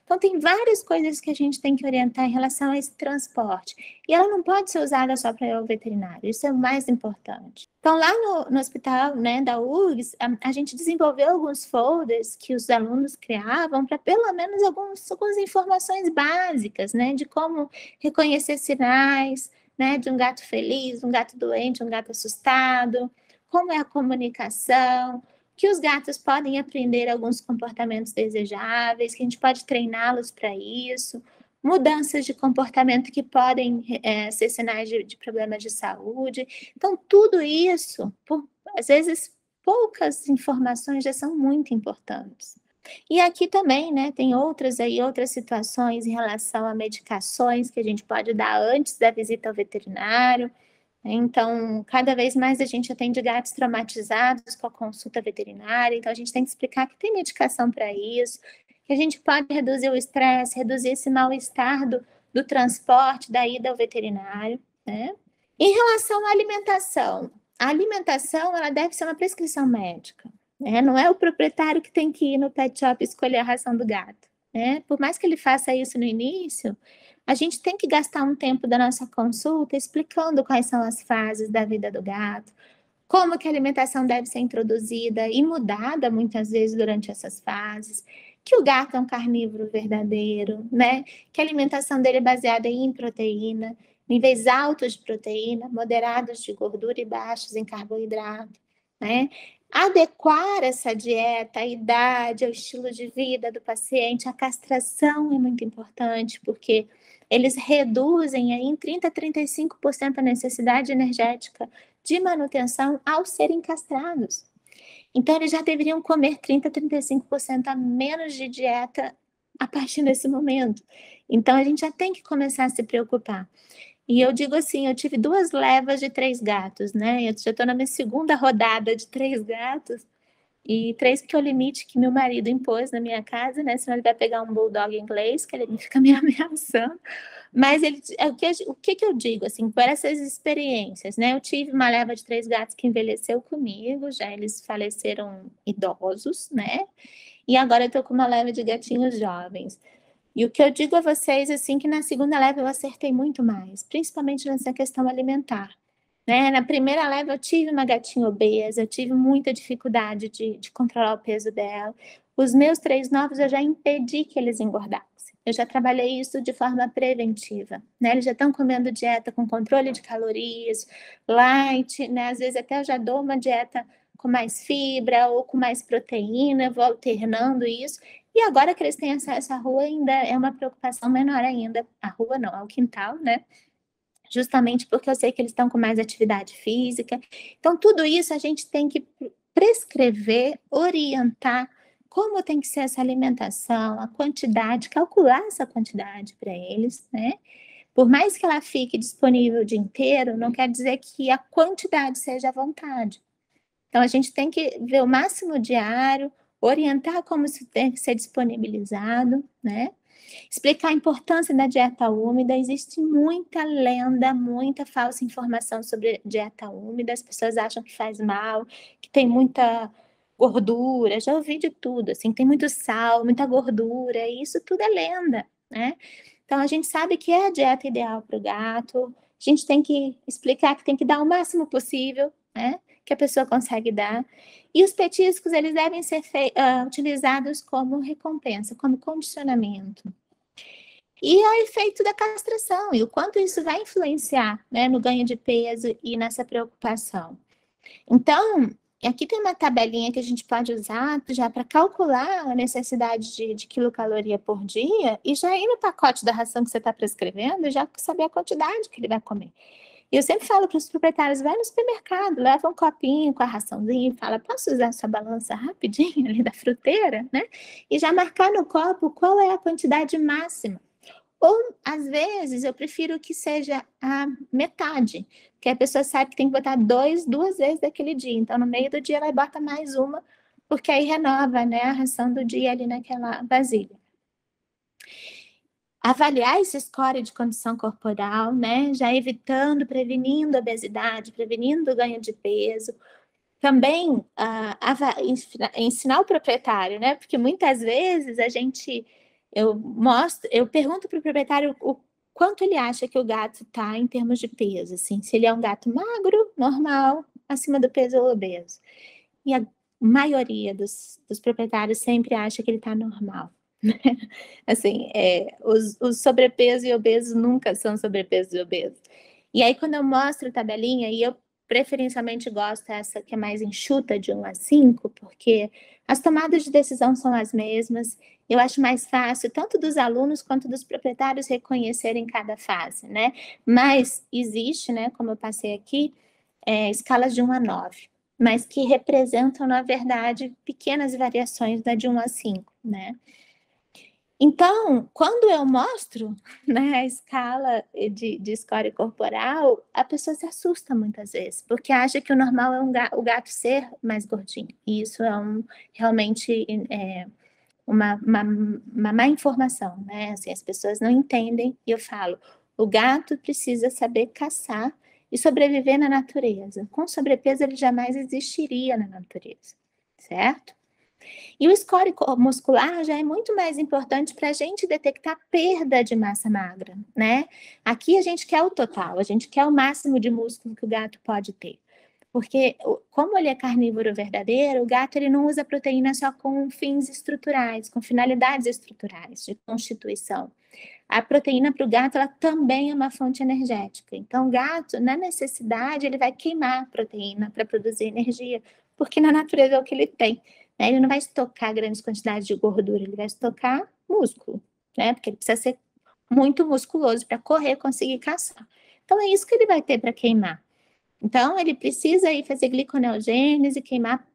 Então, tem várias coisas que a gente tem que orientar em relação a esse transporte. E ela não pode ser usada só para ir ao veterinário, isso é o mais importante. Então, lá no hospital, né, da URGS, a gente desenvolveu alguns folders que os alunos criavam para pelo menos algumas informações básicas, né, de como reconhecer sinais, né, de um gato feliz, um gato doente, um gato assustado, como é a comunicação, que os gatos podem aprender alguns comportamentos desejáveis, que a gente pode treiná-los para isso, mudanças de comportamento que podem ser sinais de problemas de saúde. Então, tudo isso, às vezes, poucas informações já são muito importantes. E aqui também, né, tem outras situações em relação a medicações que a gente pode dar antes da visita ao veterinário. Então, cada vez mais a gente atende gatos traumatizados com a consulta veterinária, então a gente tem que explicar que tem medicação para isso, que a gente pode reduzir o estresse, reduzir esse mal-estar do transporte, da ida ao veterinário, né? Em relação à alimentação, a alimentação ela deve ser uma prescrição médica, né? Não é o proprietário que tem que ir no pet shop escolher a ração do gato, né? Por mais que ele faça isso no início, a gente tem que gastar um tempo da nossa consulta explicando quais são as fases da vida do gato, como que a alimentação deve ser introduzida e mudada muitas vezes durante essas fases, que o gato é um carnívoro verdadeiro, né? Que a alimentação dele é baseada em proteína, níveis altos de proteína, moderados de gordura e baixos em carboidrato, né? Adequar essa dieta à idade, ao estilo de vida do paciente, a castração é muito importante, porque eles reduzem em 30% a 35% a necessidade energética de manutenção ao serem castrados. Então, eles já deveriam comer 30% a 35% a menos de dieta a partir desse momento. Então, a gente já tem que começar a se preocupar. E eu digo assim, eu tive 2 levas de 3 gatos, né? Eu já estou na minha segunda rodada de 3 gatos. E 3, porque é o limite que meu marido impôs na minha casa, né? Senão ele vai pegar um bulldog inglês, que ele fica me ameaçando. Mas o que eu digo, assim, por essas experiências, né? Eu tive uma leva de 3 gatos que envelheceu comigo, já eles faleceram idosos, né? E agora eu tô com uma leva de gatinhos jovens. E o que eu digo a vocês, assim, que na segunda leva eu acertei muito mais, principalmente nessa questão alimentar. Né? Na primeira leva eu tive uma gatinha obesa, eu tive muita dificuldade de controlar o peso dela. Os meus 3 novos eu já impedi que eles engordassem. Eu já trabalhei isso de forma preventiva, né? Eles já estão comendo dieta com controle de calorias, light, né? Às vezes até eu já dou uma dieta com mais fibra ou com mais proteína, vou alternando isso. E agora que eles têm acesso à rua, ainda é uma preocupação menor ainda. A rua não, é o quintal, né? Justamente porque eu sei que eles estão com mais atividade física. Então, tudo isso a gente tem que prescrever, orientar como tem que ser essa alimentação, a quantidade, calcular essa quantidade para eles, né? Por mais que ela fique disponível o dia inteiro, não quer dizer que a quantidade seja à vontade. Então, a gente tem que ver o máximo diário, orientar como isso tem que ser disponibilizado, né? Explicar a importância da dieta úmida. Existe muita lenda, muita falsa informação sobre dieta úmida. As pessoas acham que faz mal, que tem muita gordura. Já ouvi de tudo, assim, tem muito sal, muita gordura. E isso tudo é lenda, né? Então, a gente sabe que é a dieta ideal para o gato. A gente tem que explicar que tem que dar o máximo possível, né? Que a pessoa consegue dar. E os petiscos, eles devem ser utilizados como recompensa, como condicionamento. E o efeito da castração, e o quanto isso vai influenciar, né, no ganho de peso e nessa preocupação. Então, aqui tem uma tabelinha que a gente pode usar já para calcular a necessidade de quilocaloria por dia e já ir no pacote da ração que você está prescrevendo, já saber a quantidade que ele vai comer. E eu sempre falo para os proprietários, vai no supermercado, leva um copinho com a raçãozinha e fala, posso usar sua balança rapidinho ali da fruteira, né? E já marcar no copo qual é a quantidade máxima. Ou, às vezes, eu prefiro que seja a metade, que a pessoa sabe que tem que botar 2 vezes daquele dia. Então, no meio do dia, ela bota mais uma, porque aí renova, né, a ração do dia ali naquela vasilha. Avaliar esse score de condição corporal, né, já evitando, prevenindo a obesidade, prevenindo o ganho de peso. Também ensinar o proprietário, né, porque muitas vezes eu pergunto para o proprietário o quanto ele acha que o gato está em termos de peso, assim, se ele é um gato magro, normal, acima do peso ou obeso. E a maioria dos proprietários sempre acha que ele está normal. Assim, os sobrepeso e obesos nunca são sobrepeso e obeso. E aí, quando eu mostro a tabelinha, e eu preferencialmente gosto essa que é mais enxuta, de 1 a 5, porque as tomadas de decisão são as mesmas. Eu acho mais fácil, tanto dos alunos quanto dos proprietários, reconhecerem cada fase, né? Mas existe, né, como eu passei aqui, escalas de 1 a 9, mas que representam, na verdade, pequenas variações da de 1 a 5, né? Então, quando eu mostro, né, a escala de score corporal, a pessoa se assusta muitas vezes, porque acha que o normal é o gato ser mais gordinho. E isso é realmente uma má informação, né? Assim, as pessoas não entendem, e eu falo, o gato precisa saber caçar e sobreviver na natureza. Com sobrepeso, ele jamais existiria na natureza, certo? E o score muscular já é muito mais importante para a gente detectar perda de massa magra, né? Aqui a gente quer o total, a gente quer o máximo de músculo que o gato pode ter. Porque, como ele é carnívoro verdadeiro, o gato ele não usa proteína só com fins estruturais, com finalidades estruturais, de constituição. A proteína para o gato ela também é uma fonte energética. Então, o gato, na necessidade, ele vai queimar a proteína para produzir energia, porque na natureza é o que ele tem. Né? Ele não vai estocar grandes quantidades de gordura, ele vai estocar músculo, né? Porque ele precisa ser muito musculoso para correr, conseguir caçar. Então, é isso que ele vai ter para queimar. Então, ele precisa aí fazer gliconeogênese, queimar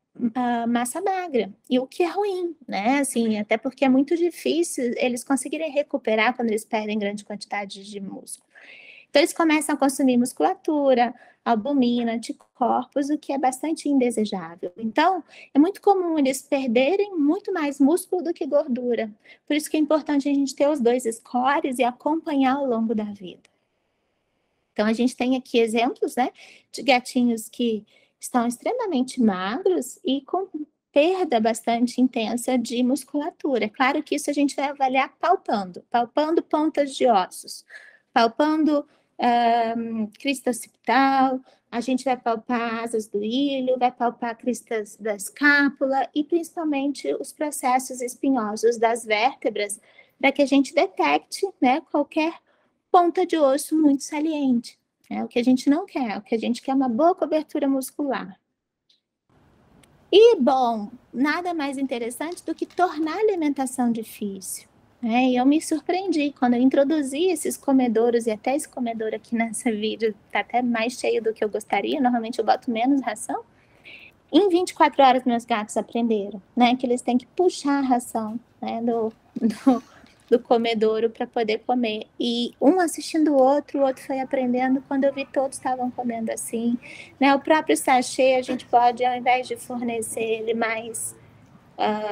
massa magra, e o que é ruim, né? Assim, até porque é muito difícil eles conseguirem recuperar quando eles perdem grande quantidade de músculo. Então, eles começam a consumir musculatura, albumina, anticorpos, o que é bastante indesejável. Então, é muito comum eles perderem muito mais músculo do que gordura. Por isso que é importante a gente ter os dois scores e acompanhar ao longo da vida. Então, a gente tem aqui exemplos, né, de gatinhos que estão extremamente magros e com perda bastante intensa de musculatura. É claro que isso a gente vai avaliar palpando pontas de ossos, palpando crista occipital, a gente vai palpar asas do ilho, vai palpar cristas da escápula e principalmente os processos espinhosos das vértebras, para que a gente detecte, né, qualquer ponta de osso muito saliente. É o que a gente não quer, o que a gente quer é uma boa cobertura muscular. E, bom, nada mais interessante do que tornar a alimentação difícil. E eu me surpreendi quando eu introduzi esses comedouros, e até esse comedouro aqui nesse vídeo está até mais cheio do que eu gostaria, normalmente eu boto menos ração. Em 24 horas meus gatos aprenderam, né, que eles têm que puxar a ração, né, do comedouro para poder comer. E um assistindo o outro foi aprendendo. Quando eu vi, todos estavam comendo assim. Né? O próprio sachê, a gente pode, ao invés de fornecer ele mais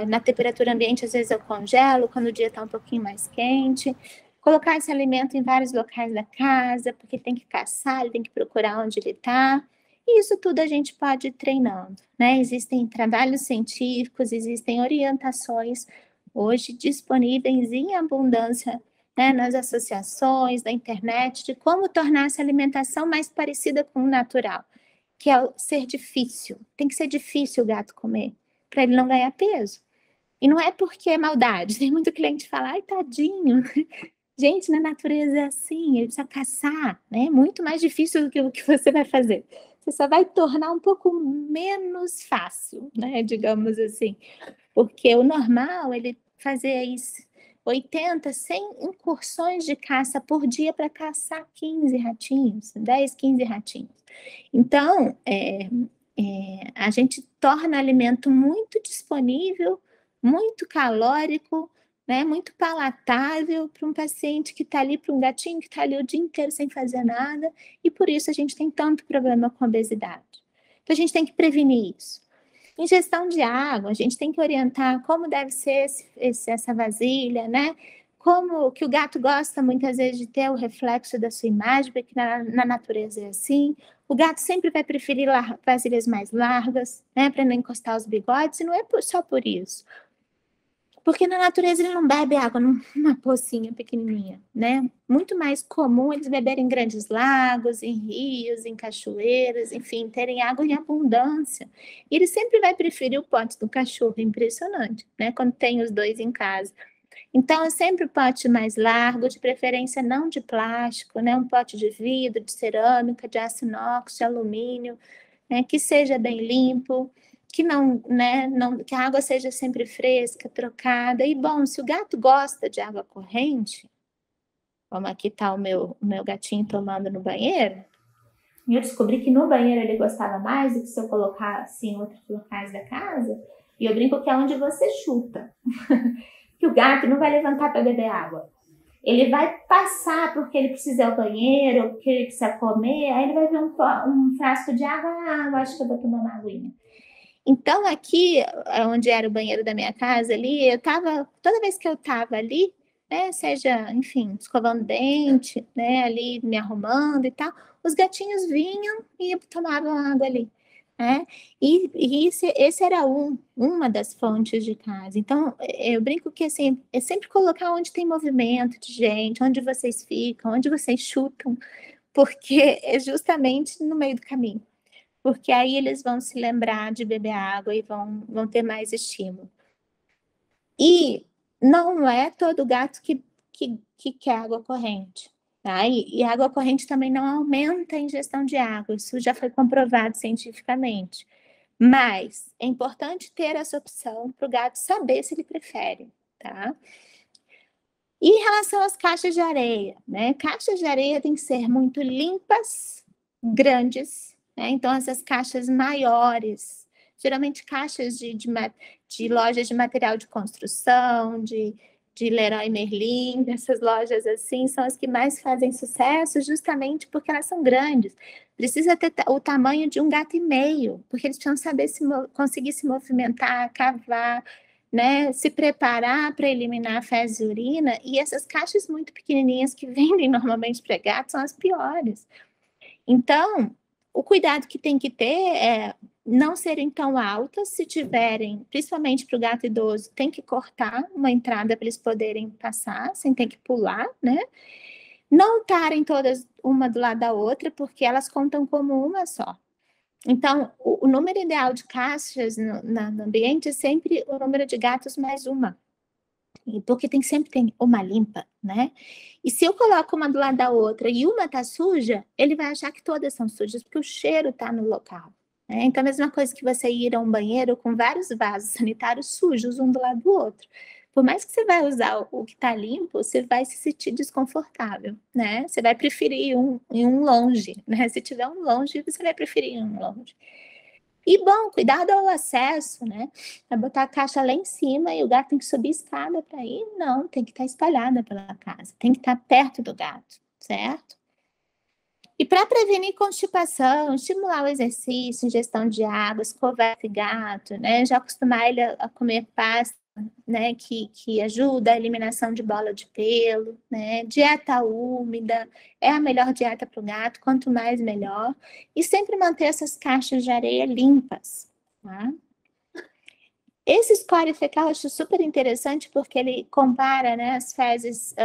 na temperatura ambiente, às vezes eu congelo, quando o dia está um pouquinho mais quente. Colocar esse alimento em vários locais da casa, porque tem que caçar, ele tem que procurar onde ele está. E isso tudo a gente pode ir treinando. Né? Existem trabalhos científicos, existem orientações hoje disponíveis em abundância, né, nas associações, na internet, de como tornar essa alimentação mais parecida com o natural, que é ser difícil. Tem que ser difícil o gato comer, para ele não ganhar peso. E não é porque é maldade. Tem muito cliente que fala, ai, tadinho. Gente, na natureza é assim, ele precisa caçar, né? É muito mais difícil do que o que você vai fazer. Você só vai tornar um pouco menos fácil, né? Digamos assim. Porque o normal, ele fazia isso, 80, 100 incursões de caça por dia para caçar 15 ratinhos, 10, 15 ratinhos. Então, a gente torna o alimento muito disponível, muito calórico, né, muito palatável para um paciente que está ali, para um gatinho que está ali o dia inteiro sem fazer nada, e por isso a gente tem tanto problema com obesidade. Então, a gente tem que prevenir isso. Ingestão de água, a gente tem que orientar como deve ser essa vasilha, né? Como que o gato gosta muitas vezes de ter o reflexo da sua imagem, porque na natureza é assim. O gato sempre vai preferir vasilhas mais largas, né? Para não encostar os bigodes, e não é só por isso. Porque na natureza ele não bebe água numa pocinha pequenininha, né? Muito mais comum eles beberem em grandes lagos, em rios, em cachoeiras, enfim, terem água em abundância. E ele sempre vai preferir o pote do cachorro, impressionante, né? Quando tem os dois em casa. Então, é sempre pote mais largo, de preferência não de plástico, né? Um pote de vidro, de cerâmica, de aço inox, de alumínio, né? Que seja bem limpo, que não, né, que a água seja sempre fresca, trocada. E, bom, se o gato gosta de água corrente, como aqui está o meu gatinho tomando no banheiro, eu descobri que no banheiro ele gostava mais do que se eu colocar assim em outros locais da casa, e eu brinco que é onde você chuta. Que o gato não vai levantar para beber água. Ele vai passar porque ele precisa ir ao banheiro, ou porque ele precisa comer, aí ele vai ver um frasco de água, eu acho que eu vou tomar uma aguinha. Então, aqui, onde era o banheiro da minha casa, ali, toda vez que eu estava ali, né, seja, enfim, escovando dente, né, ali me arrumando e tal, os gatinhos vinham e tomavam água ali, né? E esse era uma das fontes de casa. Então, eu brinco que, assim, é sempre colocar onde tem movimento de gente, onde vocês ficam, onde vocês chutam, porque é justamente no meio do caminho. Porque aí eles vão se lembrar de beber água e vão ter mais estímulo. E não é todo gato que quer água corrente. Tá? E água corrente também não aumenta a ingestão de água, isso já foi comprovado cientificamente. Mas é importante ter essa opção para o gato saber se ele prefere. Tá? E em relação às caixas de areia, né? Caixas de areia têm que ser muito limpas, grandes, né? Então, essas caixas maiores, geralmente caixas de lojas de material de construção, de de Leroy Merlin, dessas lojas assim, são as que mais fazem sucesso, justamente porque elas são grandes. Precisa ter o tamanho de um gato e meio, porque eles precisam saber conseguir se movimentar, cavar, né, se preparar para eliminar a fezes e urina, e essas caixas muito pequenininhas que vendem normalmente para gato são as piores. Então, o cuidado que tem que ter é não serem tão altas, se tiverem, principalmente para o gato idoso, tem que cortar uma entrada para eles poderem passar, sem ter que pular, né? Não estarem todas uma do lado da outra, porque elas contam como uma só. Então, o número ideal de caixas no ambiente é sempre o número de gatos mais uma. Porque sempre tem uma limpa, né? E se eu coloco uma do lado da outra e uma tá suja, ele vai achar que todas são sujas, porque o cheiro tá no local. Né? Então, a mesma coisa que você ir a um banheiro com vários vasos sanitários sujos, um do lado do outro. Por mais que você vai usar o que tá limpo, você vai se sentir desconfortável, né? Você vai preferir um longe, né? Se tiver um longe, você vai preferir um longe. E, bom, cuidado ao acesso, né? É botar a caixa lá em cima e o gato tem que subir escada para ir? Não, tem que estar espalhada pela casa, tem que estar perto do gato, certo? E para prevenir constipação, estimular o exercício, ingestão de água, escovar esse gato, né? Já acostumar ele a comer pasta, né? Que ajuda a eliminação de bola de pelo, né? Dieta úmida é a melhor dieta para o gato, quanto mais melhor. E sempre manter essas caixas de areia limpas, tá? Esse score fecal eu acho super interessante porque ele compara, né, as fezes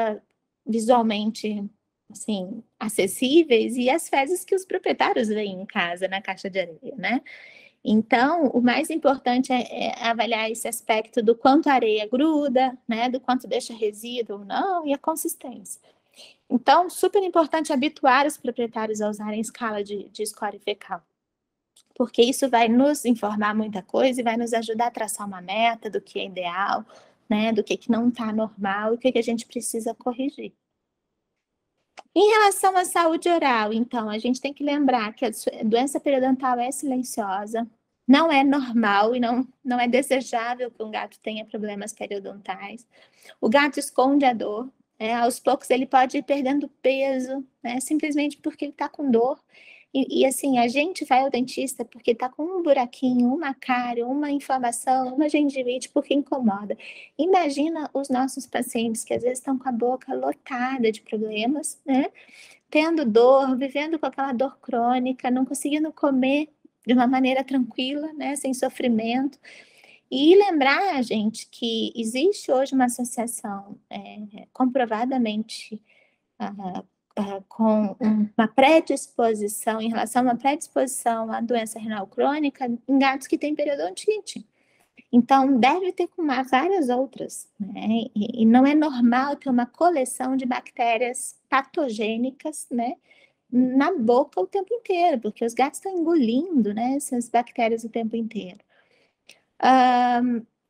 visualmente assim, acessíveis e as fezes que os proprietários veem em casa, na caixa de areia, né? Então, o mais importante é avaliar esse aspecto do quanto a areia gruda, né? Do quanto deixa resíduo ou não, e a consistência. Então, super importante habituar os proprietários a usarem escala de score fecal, porque isso vai nos informar muita coisa e vai nos ajudar a traçar uma meta do que é ideal, né? Do que não está normal e o que a gente precisa corrigir. Em relação à saúde oral, então, a gente tem que lembrar que a doença periodontal é silenciosa, não é normal e não é desejável que um gato tenha problemas periodontais. O gato esconde a dor, aos poucos ele pode ir perdendo peso, né, simplesmente porque ele está com dor. E assim, a gente vai ao dentista porque está com um buraquinho, uma cárie, uma inflamação, uma gengivite, porque incomoda. Imagina os nossos pacientes que às vezes estão com a boca lotada de problemas, né? Tendo dor, vivendo com aquela dor crônica, não conseguindo comer de uma maneira tranquila, né? Sem sofrimento. E lembrar, gente, que existe hoje uma associação comprovadamente com uma predisposição, em relação a uma predisposição à doença renal crônica em gatos que têm periodontite. Então, deve ter com várias outras, né? E não é normal ter uma coleção de bactérias patogênicas, né? Na boca o tempo inteiro, porque os gatos estão engolindo, né? Essas bactérias o tempo inteiro.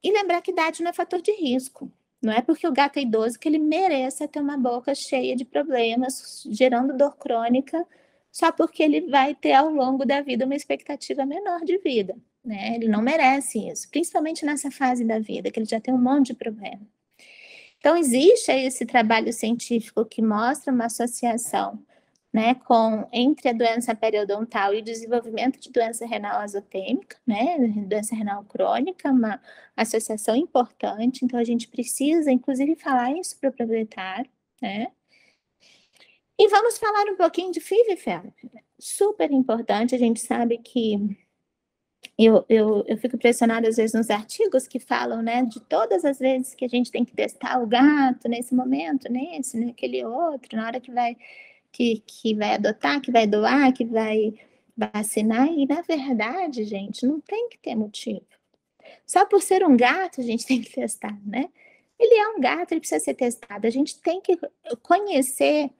E lembrar que idade não é fator de risco. Não é porque o gato é idoso que ele mereça ter uma boca cheia de problemas, gerando dor crônica, só porque ele vai ter ao longo da vida uma expectativa menor de vida, né? Ele não merece isso, principalmente nessa fase da vida, que ele já tem um monte de problema. Então, existe aí esse trabalho científico que mostra uma associação, né, entre a doença periodontal e o desenvolvimento de doença renal azotêmica, né, doença renal crônica, uma associação importante. Então, a gente precisa, inclusive, falar isso para o proprietário, né? E vamos falar um pouquinho de FIV e FeLV. Super importante, a gente sabe que eu fico impressionada às vezes nos artigos que falam, né, de todas as vezes que a gente tem que testar o gato nesse momento, nesse, naquele outro, na hora que vai adotar, que vai doar, que vai vacinar, e na verdade, gente, não tem que ter motivo. Só por ser um gato, a gente tem que testar, né? Ele é um gato, ele precisa ser testado. A gente tem que conhecer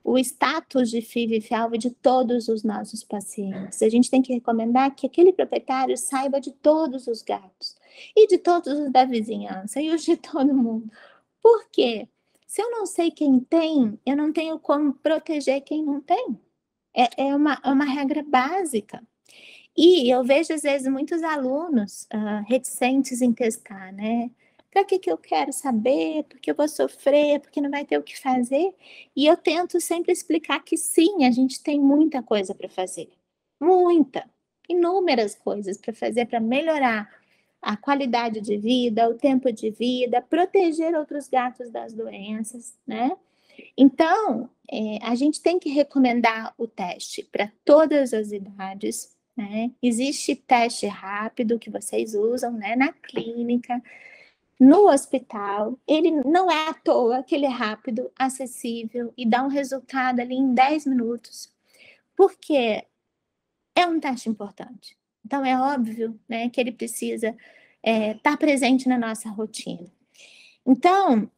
o status de FIV e FeLV de todos os nossos pacientes. A gente tem que recomendar que aquele proprietário saiba de todos os gatos, e de todos os da vizinhança, e os de todo mundo. Por quê? Se eu não sei quem tem, eu não tenho como proteger quem não tem. É uma regra básica. E eu vejo, às vezes, muitos alunos reticentes em testar, né? Para que eu quero saber? Porque eu vou sofrer, porque não vai ter o que fazer. E eu tento sempre explicar que sim, a gente tem muita coisa para fazer. Muita, inúmeras coisas para fazer para melhorar a qualidade de vida, o tempo de vida, proteger outros gatos das doenças, né? Então, a gente tem que recomendar o teste para todas as idades, né? Existe teste rápido que vocês usam, né, na clínica, no hospital. Ele não é à toa que ele é rápido, acessível e dá um resultado ali em 10 minutos, porque é um teste importante. Então, é óbvio, né, que ele precisa estar presente na nossa rotina. Então,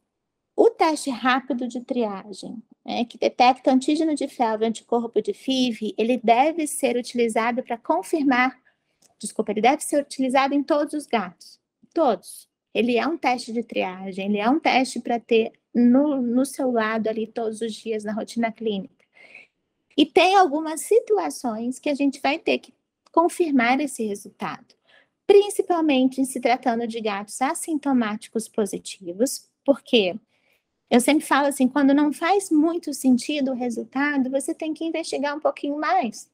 o teste rápido de triagem, que detecta antígeno de felve e anticorpo de FIV, ele deve ser utilizado para confirmar, ele deve ser utilizado em todos os gatos, todos. Ele é um teste de triagem, ele é um teste para ter no seu lado ali todos os dias na rotina clínica. E tem algumas situações que a gente vai ter que confirmar esse resultado, principalmente em se tratando de gatos assintomáticos positivos, porque eu sempre falo assim, quando não faz muito sentido o resultado, você tem que investigar um pouquinho mais.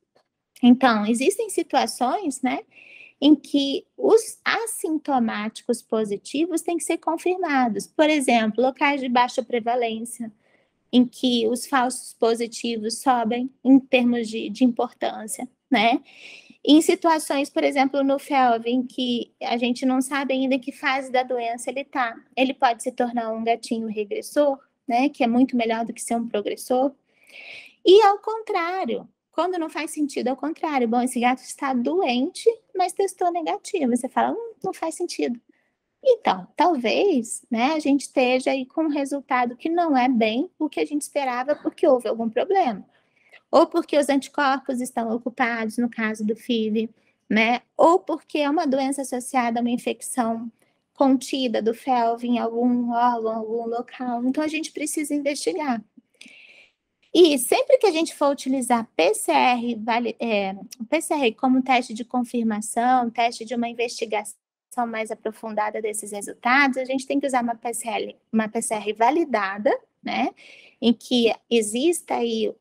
Então, existem situações, né, em que os assintomáticos positivos têm que ser confirmados. Por exemplo, locais de baixa prevalência, em que os falsos positivos sobem em termos de importância, né? Em situações, por exemplo, no FeLV, em que a gente não sabe ainda em que fase da doença ele está. Ele pode se tornar um gatinho regressor, né? Que é muito melhor do que ser um progressor. E ao contrário, quando não faz sentido, ao contrário. Bom, esse gato está doente, mas testou negativo. Você fala, não faz sentido. Então, talvez, né, a gente esteja aí com um resultado que não é bem o que a gente esperava porque houve algum problema. Ou porque os anticorpos estão ocupados, no caso do FIV, né? Ou porque é uma doença associada a uma infecção contida do FeLV em algum órgão, algum local. Então, a gente precisa investigar. E sempre que a gente for utilizar PCR como teste de confirmação, teste de uma investigação mais aprofundada desses resultados, a gente tem que usar uma PCR validada, né? Em que exista aí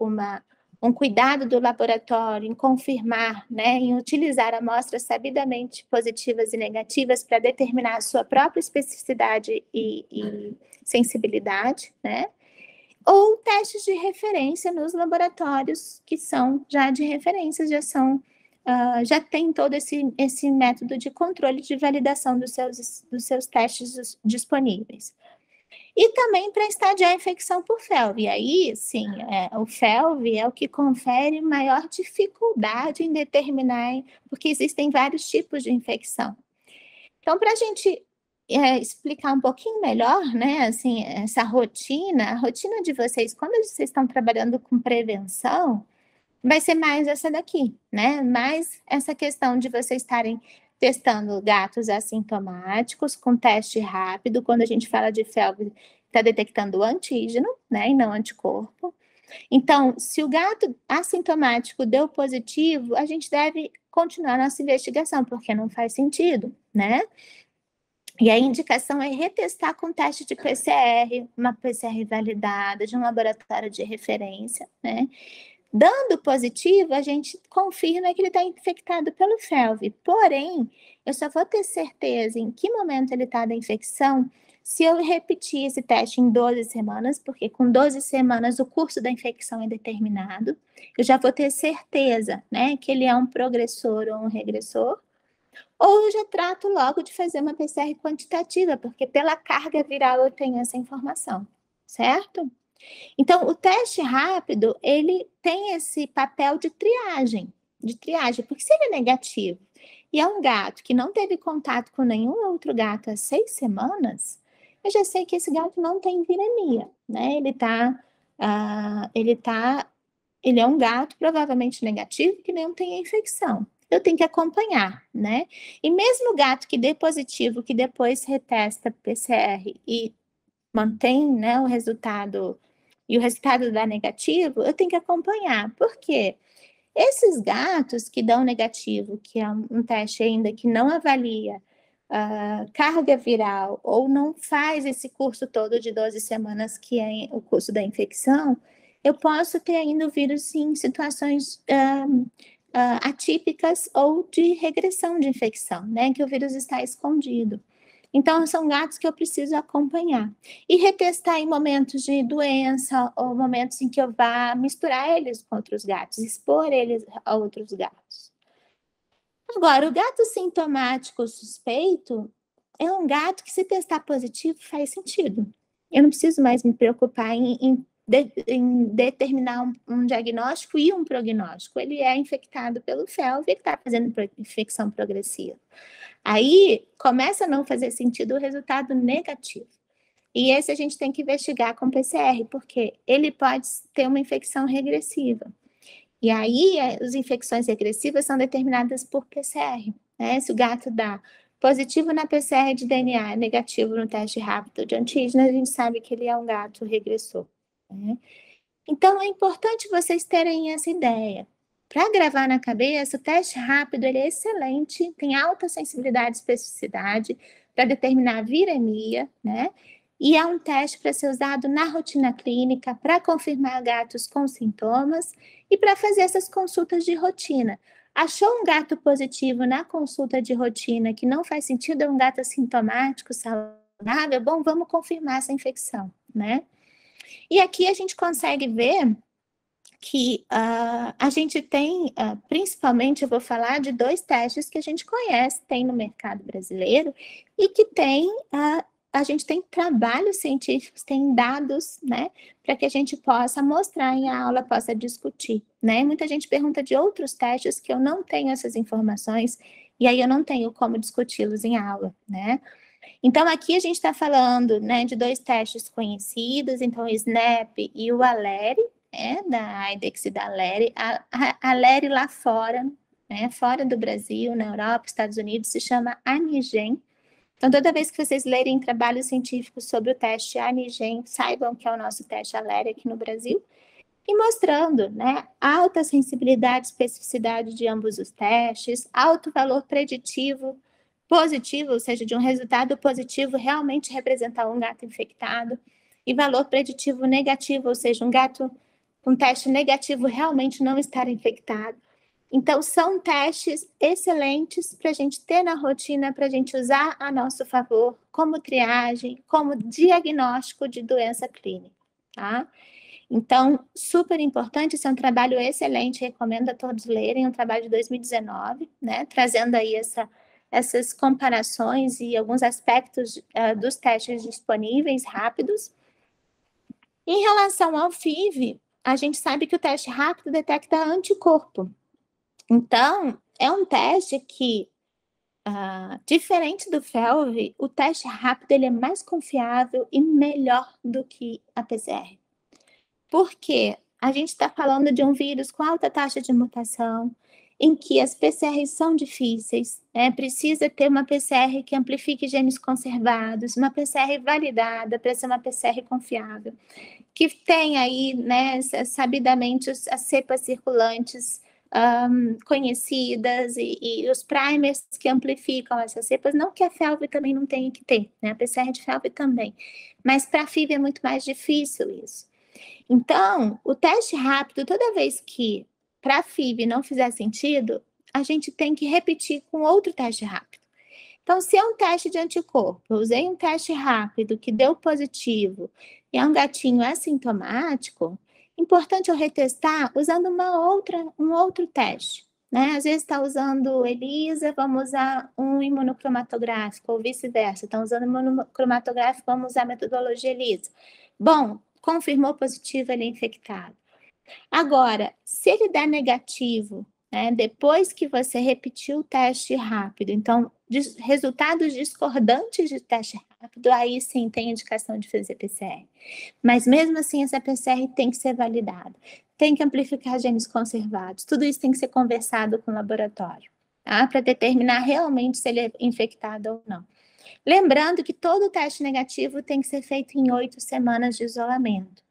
um cuidado do laboratório em confirmar, né? Em utilizar amostras sabidamente positivas e negativas para determinar a sua própria especificidade e sensibilidade, né? Ou testes de referência nos laboratórios que são já de referência, já tem todo esse método de controle de validação dos seus testes disponíveis. E também para estadiar a infecção por FeLV. E aí, sim, o FeLV é o que confere maior dificuldade em determinar, porque existem vários tipos de infecção. Então, para a gente explicar um pouquinho melhor, né, assim, essa rotina, a rotina de vocês, quando vocês estão trabalhando com prevenção, vai ser mais essa daqui, né? Mais essa questão de vocês estarem testando gatos assintomáticos com teste rápido. Quando a gente fala de FeLV, está detectando o antígeno, né, e não anticorpo. Então, se o gato assintomático deu positivo, a gente deve continuar nossa investigação, porque não faz sentido, né? E a indicação é retestar com teste de PCR, uma PCR validada, de um laboratório de referência, né? Dando positivo, a gente confirma que ele está infectado pelo FeLV. Porém, eu só vou ter certeza em que momento ele está da infecção se eu repetir esse teste em 12 semanas, porque com 12 semanas o curso da infecção é determinado. Eu já vou ter certeza, né, que ele é um progressor ou um regressor. Ou eu já trato logo de fazer uma PCR quantitativa, porque pela carga viral eu tenho essa informação, certo? Então, o teste rápido, ele tem esse papel de triagem, porque se ele é negativo e é um gato que não teve contato com nenhum outro gato há 6 semanas, eu já sei que esse gato não tem viremia, né? Ele é um gato provavelmente negativo que não tem infecção. Eu tenho que acompanhar, né? E mesmo o gato que dê positivo, que depois retesta PCR e mantém, né, o resultado, e o resultado dá negativo, eu tenho que acompanhar. Por quê? Esses gatos que dão negativo, que é um teste ainda que não avalia carga viral ou não faz esse curso todo de 12 semanas, que é o curso da infecção, eu posso ter ainda o vírus em situações atípicas ou de regressão de infecção, né? Que o vírus está escondido. Então, são gatos que eu preciso acompanhar. E retestar em momentos de doença ou momentos em que eu vá misturar eles com outros gatos, expor eles a outros gatos. Agora, o gato sintomático suspeito é um gato que, se testar positivo, faz sentido. Eu não preciso mais me preocupar em determinar um diagnóstico e um prognóstico. Ele é infectado pelo FeLV e está fazendo infecção progressiva. Aí começa a não fazer sentido o resultado negativo. E esse a gente tem que investigar com PCR, porque ele pode ter uma infecção regressiva. E aí, as infecções regressivas são determinadas por PCR, né? Se o gato dá positivo na PCR de DNA, negativo no teste rápido de antígeno, a gente sabe que ele é um gato regressor, né? Então, é importante vocês terem essa ideia. Para gravar na cabeça, o teste rápido ele é excelente, tem alta sensibilidade e especificidade para determinar a viremia, né? E é um teste para ser usado na rotina clínica, para confirmar gatos com sintomas e para fazer essas consultas de rotina. Achou um gato positivo na consulta de rotina que não faz sentido, é um gato assintomático, saudável, bom, vamos confirmar essa infecção, né? E aqui a gente consegue ver que a gente tem, principalmente, eu vou falar de 2 testes que a gente conhece, tem no mercado brasileiro, e que tem, a gente tem trabalhos científicos, tem dados, né, para que a gente possa mostrar em aula, possa discutir, né? Muita gente pergunta de outros testes que eu não tenho essas informações, e aí eu não tenho como discuti-los em aula, né? Então, aqui a gente está falando, né, de 2 testes conhecidos, então o SNAP e o ALERI, da IDEXX e da ALERI. A ALERI lá fora, né, fora do Brasil, na Europa, Estados Unidos, se chama Anigen. Então, toda vez que vocês lerem trabalhos científicos sobre o teste Anigen, saibam que é o nosso teste ALERI aqui no Brasil, e mostrando, né, alta sensibilidade e especificidade de ambos os testes, alto valor preditivo positivo, ou seja, de um resultado positivo realmente representar um gato infectado, e valor preditivo negativo, ou seja, um teste negativo realmente não estar infectado. Então, são testes excelentes para a gente ter na rotina, para a gente usar a nosso favor, como triagem, como diagnóstico de doença clínica, tá? Então, super importante, esse é um trabalho excelente, recomendo a todos lerem, um trabalho de 2019, né, trazendo aí essas comparações e alguns aspectos dos testes disponíveis rápidos. Em relação ao FIV, a gente sabe que o teste rápido detecta anticorpo. Então, é um teste que, diferente do FeLV, o teste rápido ele é mais confiável e melhor do que a PCR. Por quê? A gente está falando de um vírus com alta taxa de mutação, em que as PCRs são difíceis, precisa ter uma PCR que amplifique genes conservados, uma PCR validada para ser uma PCR confiável, que tem aí, né, sabidamente as cepas circulantes conhecidas e os primers que amplificam essas cepas, não que a FeLV também não tenha que ter, né, a PCR de FeLV também, mas para a FIV é muito mais difícil isso. Então, o teste rápido, toda vez que para a FIV não fizer sentido, a gente tem que repetir com outro teste rápido. Então, se é um teste de anticorpo, eu usei um teste rápido que deu positivo e é um gatinho assintomático, importante eu retestar usando um outro teste, né? Às vezes está usando ELISA, vamos usar um imunocromatográfico, ou vice-versa. Estão usando imunocromatográfico, vamos usar a metodologia ELISA. Bom, confirmou positivo, ele é infectado. Agora, se ele der negativo, né, depois que você repetiu o teste rápido, então, resultados discordantes de teste rápido, aí sim tem indicação de fazer PCR. Mas mesmo assim, essa PCR tem que ser validada, tem que amplificar genes conservados, tudo isso tem que ser conversado com o laboratório, tá? Para determinar realmente se ele é infectado ou não. Lembrando que todo teste negativo tem que ser feito em 8 semanas de isolamento.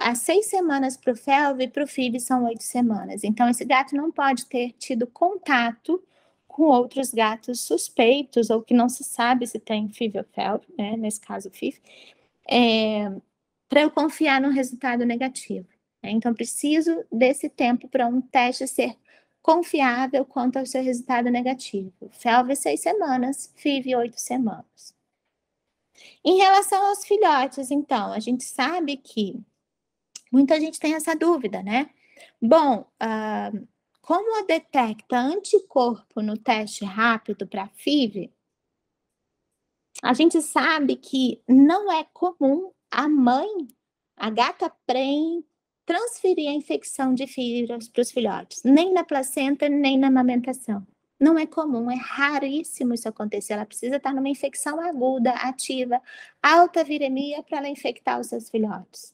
As 6 semanas para o FeLV e para o FIV são 8 semanas. Então, esse gato não pode ter tido contato com outros gatos suspeitos, ou que não se sabe se tem FIV ou FeLV, né, nesse caso FIV, para eu confiar no resultado negativo. Né? Então, preciso desse tempo para um teste ser confiável quanto ao seu resultado negativo. FeLV 6 semanas, FIV 8 semanas. Em relação aos filhotes, então, a gente sabe que muita gente tem essa dúvida, né? Bom, como detecta anticorpo no teste rápido para FIV, a gente sabe que não é comum a mãe, a gata prenhe, transferir a infecção de FIV para os filhotes, nem na placenta, nem na amamentação. Não é comum, é raríssimo isso acontecer. Ela precisa estar numa infecção aguda, ativa, alta viremia para ela infectar os seus filhotes.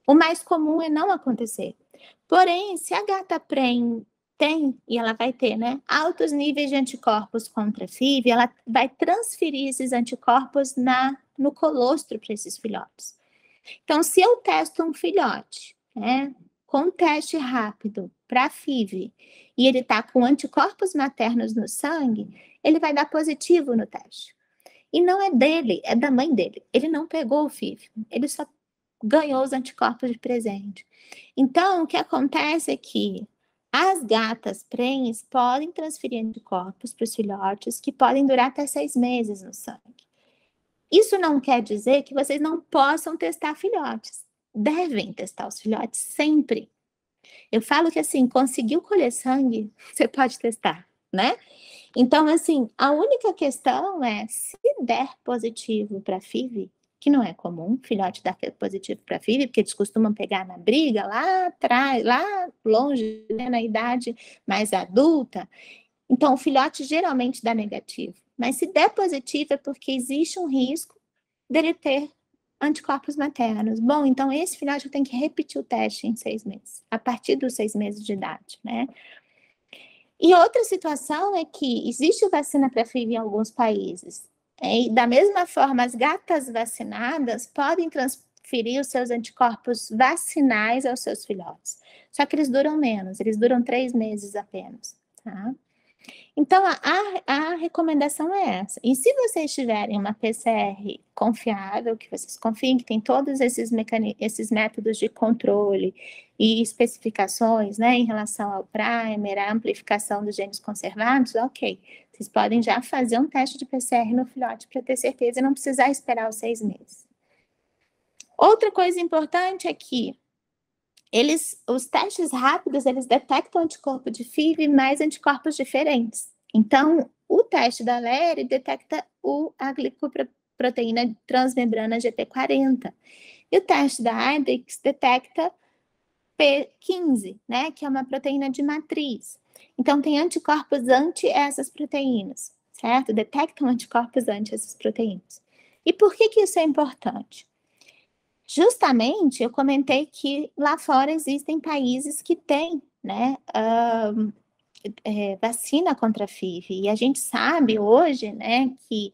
O mais comum é não acontecer. Porém, se a gata prenhe tem, e ela vai ter, né, altos níveis de anticorpos contra a FIV, ela vai transferir esses anticorpos no colostro para esses filhotes. Então, se eu testo um filhote, né, com teste rápido para FIV, e ele está com anticorpos maternos no sangue, ele vai dar positivo no teste. E não é dele, é da mãe dele. Ele não pegou o FIV, ele só ganhou os anticorpos de presente. Então, o que acontece é que as gatas prenhes podem transferir anticorpos para os filhotes que podem durar até 6 meses no sangue. Isso não quer dizer que vocês não possam testar filhotes. Devem testar os filhotes sempre. Eu falo que, assim, conseguiu colher sangue, você pode testar, né? Então, assim, a única questão é, se der positivo para FIV, que não é comum, filhote dar positivo para FIV, porque eles costumam pegar na briga lá atrás, lá longe, né, na idade mais adulta. Então, o filhote geralmente dá negativo. Mas se der positivo é porque existe um risco dele ter anticorpos maternos. Bom, então esse filhote tem que repetir o teste em 6 meses, a partir dos 6 meses de idade, né? E outra situação é que existe vacina para FIV em alguns países. E da mesma forma, as gatas vacinadas podem transferir os seus anticorpos vacinais aos seus filhotes. Só que eles duram menos, eles duram 3 meses apenas, tá? Então, a recomendação é essa. E se vocês tiverem uma PCR confiável, que vocês confiem que tem todos esses métodos de controle e especificações, né, em relação ao primer, a amplificação dos genes conservados, ok. Vocês podem já fazer um teste de PCR no filhote para ter certeza e não precisar esperar os 6 meses. Outra coisa importante é que os testes rápidos, eles detectam anticorpo de FIV mais anticorpos diferentes. Então, o teste da LERI detecta a glicoproteína transmembrana GT40. E o teste da IDEX detecta P15, né, que é uma proteína de matriz. Então, tem anticorpos anti essas proteínas, certo? Detectam anticorpos anti essas proteínas. E por que isso é importante? Justamente, eu comentei que lá fora existem países que têm, né, vacina contra a FIV. E a gente sabe hoje, né, que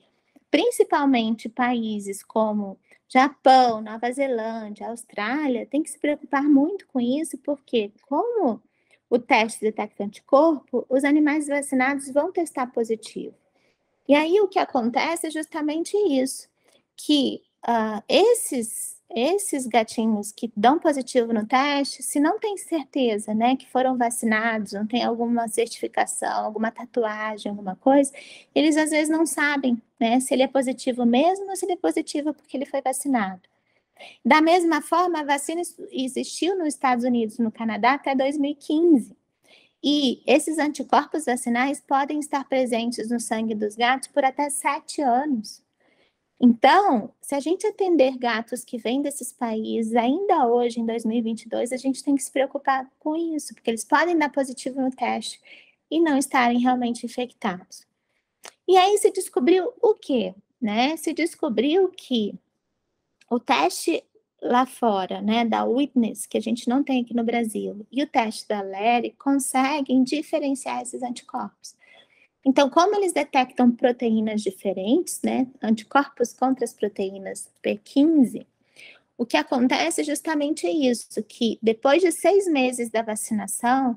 principalmente países como Japão, Nova Zelândia, Austrália, tem que se preocupar muito com isso, porque como o teste detecta anticorpo, os animais vacinados vão testar positivo. E aí o que acontece é justamente isso, que esses gatinhos que dão positivo no teste, se não tem certeza, né, que foram vacinados, não tem alguma certificação, alguma tatuagem, alguma coisa, eles às vezes não sabem, né, se ele é positivo mesmo ou se ele é positivo porque ele foi vacinado. Da mesma forma, a vacina existiu nos Estados Unidos e no Canadá até 2015. E esses anticorpos vacinais podem estar presentes no sangue dos gatos por até 7 anos. Então, se a gente atender gatos que vêm desses países, ainda hoje, em 2022, a gente tem que se preocupar com isso, porque eles podem dar positivo no teste e não estarem realmente infectados. E aí se descobriu o quê? Né? Se descobriu que o teste lá fora, né, da Witness, que a gente não tem aqui no Brasil, e o teste da LERI conseguem diferenciar esses anticorpos. Então, como eles detectam proteínas diferentes, né, anticorpos contra as proteínas P15, o que acontece é justamente isso, que depois de 6 meses da vacinação,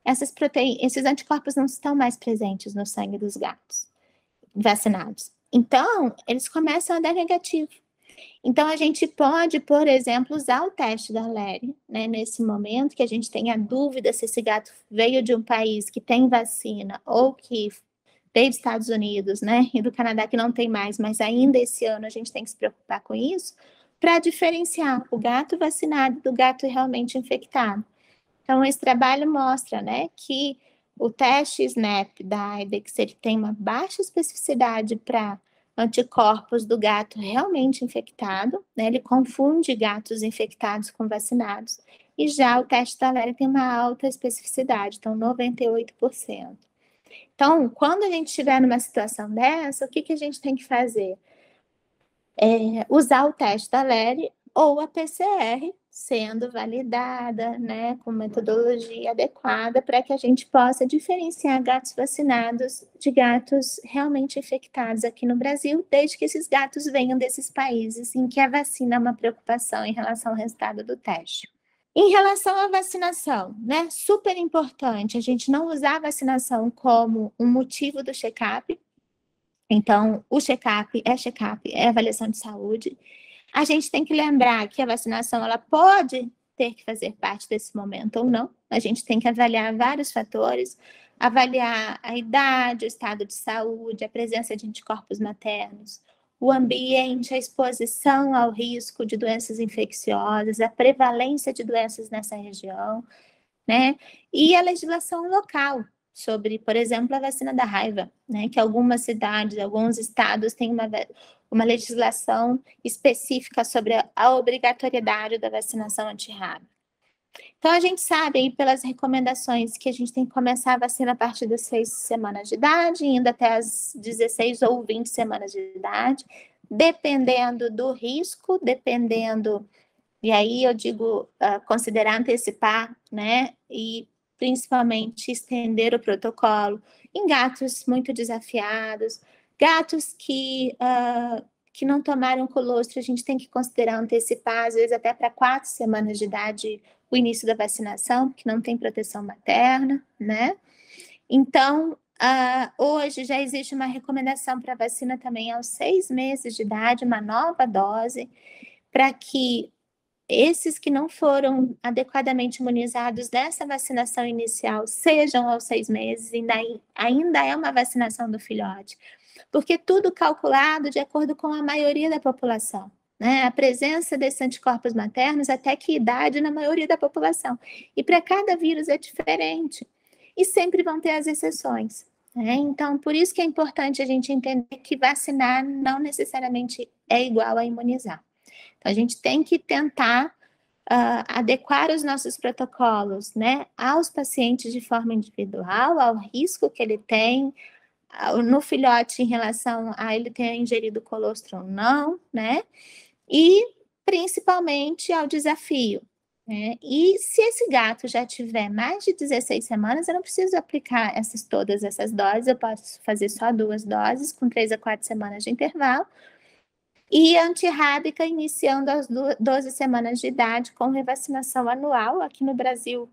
esses anticorpos não estão mais presentes no sangue dos gatos vacinados. Então, eles começam a dar negativo. Então, a gente pode, por exemplo, usar o teste da Leri, né, nesse momento que a gente tem a dúvida se esse gato veio de um país que tem vacina ou que veio dos Estados Unidos, né, e do Canadá que não tem mais, mas ainda esse ano a gente tem que se preocupar com isso, para diferenciar o gato vacinado do gato realmente infectado. Então, esse trabalho mostra, né, que o teste SNAP da IDEXX, ele tem uma baixa especificidade para anticorpos do gato realmente infectado, né, ele confunde gatos infectados com vacinados, e já o teste da Leri tem uma alta especificidade, então 98%. Então, quando a gente estiver numa situação dessa, o que a gente tem que fazer? Usar o teste da Leri ou a PCR, sendo validada, né, com metodologia adequada, para que a gente possa diferenciar gatos vacinados de gatos realmente infectados aqui no Brasil, desde que esses gatos venham desses países em que a vacina é uma preocupação em relação ao resultado do teste. Em relação à vacinação, né, super importante a gente não usar a vacinação como um motivo do check-up. Então, o check-up, é avaliação de saúde. A gente tem que lembrar que a vacinação, ela pode ter que fazer parte desse momento ou não. A gente tem que avaliar vários fatores, avaliar a idade, o estado de saúde, a presença de anticorpos maternos, o ambiente, a exposição ao risco de doenças infecciosas, a prevalência de doenças nessa região, né? E a legislação local sobre, por exemplo, a vacina da raiva, né? Que algumas cidades, alguns estados têm uma legislação específica sobre a obrigatoriedade da vacinação antirrábica. Então, a gente sabe aí pelas recomendações que a gente tem que começar a vacina a partir das 6 semanas de idade, indo até as 16 ou 20 semanas de idade, dependendo do risco, e aí eu digo considerar antecipar, né, e principalmente estender o protocolo em gatos muito desafiados, gatos que não tomaram colostro, a gente tem que considerar antecipar, às vezes até para 4 semanas de idade, o início da vacinação, porque não tem proteção materna, né? Então, hoje já existe uma recomendação para vacina também aos 6 meses de idade, uma nova dose, para que esses que não foram adequadamente imunizados dessa vacinação inicial sejam aos 6 meses, e ainda é uma vacinação do filhote, porque tudo calculado de acordo com a maioria da população, né? A presença desses anticorpos maternos, até que idade na maioria da população. E para cada vírus é diferente. E sempre vão ter as exceções, né? Então, por isso que é importante a gente entender que vacinar não necessariamente é igual a imunizar. Então, a gente tem que tentar adequar os nossos protocolos, né, aos pacientes de forma individual, ao risco que ele tem, no filhote em relação a ele ter ingerido colostro ou não, né, e principalmente ao desafio, né, e se esse gato já tiver mais de 16 semanas, eu não preciso aplicar todas essas doses, eu posso fazer só 2 doses, com 3 a 4 semanas de intervalo, e antirrábica iniciando às 12 semanas de idade com revacinação anual. Aqui no Brasil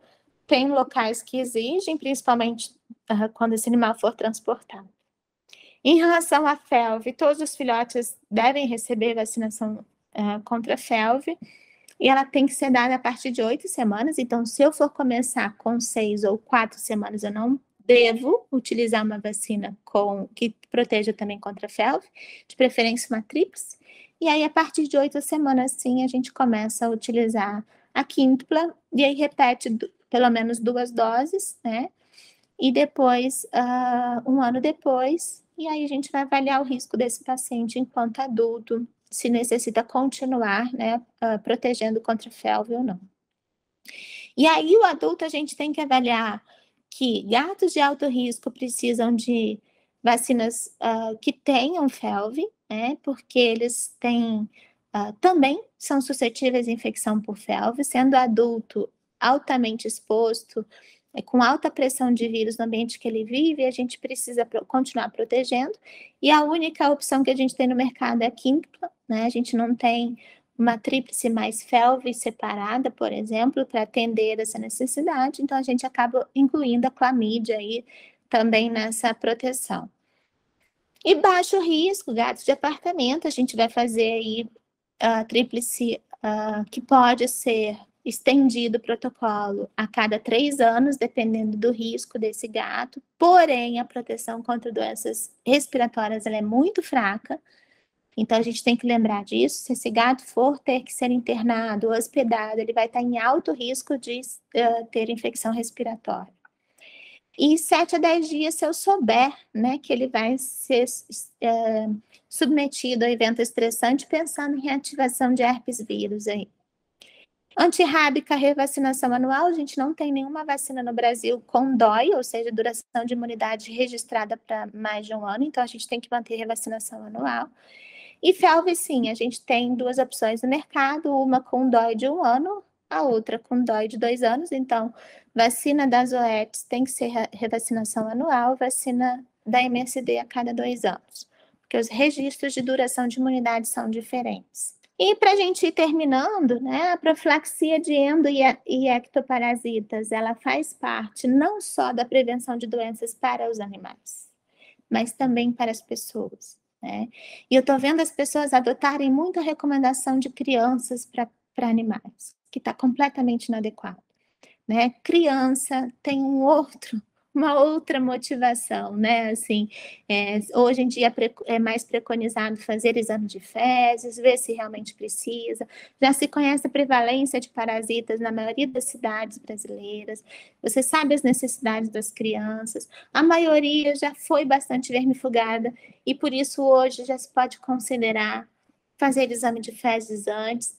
tem locais que exigem, principalmente quando esse animal for transportado. Em relação à FeLV, todos os filhotes devem receber vacinação contra a FeLV, e ela tem que ser dada a partir de 8 semanas, então se eu for começar com 6 ou 4 semanas, eu não devo utilizar uma vacina que proteja também contra a FeLV, de preferência uma tríplice. E aí, a partir de 8 semanas, sim, a gente começa a utilizar a quíntupla, e aí repete pelo menos 2 doses, né? E depois, 1 ano depois, e aí a gente vai avaliar o risco desse paciente enquanto adulto, se necessita continuar, né, protegendo contra a FeLV ou não. E aí, o adulto, a gente tem que avaliar que gatos de alto risco precisam de vacinas que tenham FeLV, né, porque eles também são suscetíveis à infecção por FeLV, sendo adulto altamente exposto, com alta pressão de vírus no ambiente que ele vive, a gente precisa continuar protegendo, e a única opção que a gente tem no mercado é a quíntupla, né, a gente não tem uma tríplice mais felve separada, por exemplo, para atender essa necessidade. Então, a gente acaba incluindo a clamídia aí também nessa proteção. E baixo risco, gatos de apartamento, a gente vai fazer aí a tríplice, que pode ser estendido o protocolo a cada 3 anos, dependendo do risco desse gato. Porém, a proteção contra doenças respiratórias ela é muito fraca. Então, a gente tem que lembrar disso. Se esse gato for ter que ser internado ou hospedado, ele vai estar em alto risco de ter infecção respiratória. E 7 a 10 dias, se eu souber, né, que ele vai ser submetido a evento estressante, pensando em reativação de herpes vírus aí. Antirrábica, revacinação anual, a gente não tem nenhuma vacina no Brasil com DOI, ou seja, duração de imunidade registrada para mais de 1 ano, então a gente tem que manter revacinação anual. E felve, sim, a gente tem 2 opções no mercado, uma com DOI de 1 ano, a outra com DOI de 2 anos, então vacina das OETs tem que ser revacinação anual, vacina da MSD a cada 2 anos, porque os registros de duração de imunidade são diferentes. E para a gente ir terminando, né, a profilaxia de endo e ectoparasitas, ela faz parte não só da prevenção de doenças para os animais, mas também para as pessoas, né? E eu estou vendo as pessoas adotarem muita recomendação de crianças para animais, que está completamente inadequado, né? Criança tem uma outra motivação, né? Assim, hoje em dia é mais preconizado fazer exame de fezes, ver se realmente precisa. Já se conhece a prevalência de parasitas na maioria das cidades brasileiras. Você sabe as necessidades das crianças. A maioria já foi bastante vermifugada e por isso hoje já se pode considerar fazer exame de fezes antes.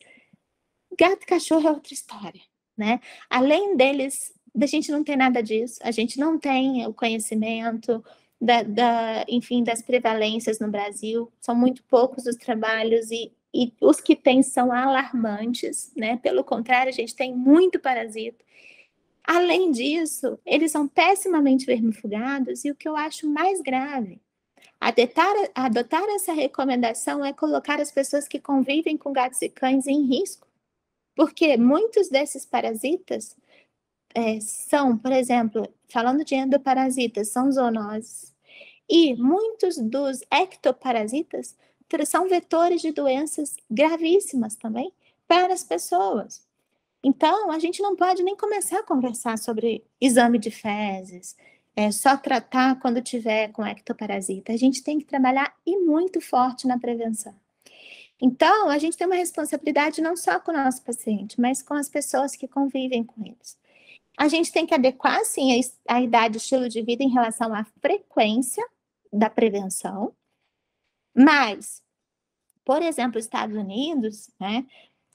Gato e cachorro é outra história, né? Além deles, a gente não tem nada disso, a gente não tem o conhecimento enfim, das prevalências no Brasil, são muito poucos os trabalhos e os que tem são alarmantes, né? Pelo contrário, a gente tem muito parasita. Além disso, eles são pessimamente vermifugados e o que eu acho mais grave, adotar essa recomendação é colocar as pessoas que convivem com gatos e cães em risco, porque muitos desses parasitas são, por exemplo, falando de endoparasitas, são zoonoses. E muitos dos ectoparasitas são vetores de doenças gravíssimas também para as pessoas. Então, a gente não pode nem começar a conversar sobre exame de fezes, só tratar quando tiver com ectoparasita. A gente tem que trabalhar e muito forte na prevenção. Então, a gente tem uma responsabilidade não só com o nosso paciente, mas com as pessoas que convivem com eles. A gente tem que adequar, sim, a idade e o estilo de vida em relação à frequência da prevenção, mas, por exemplo, Estados Unidos, né,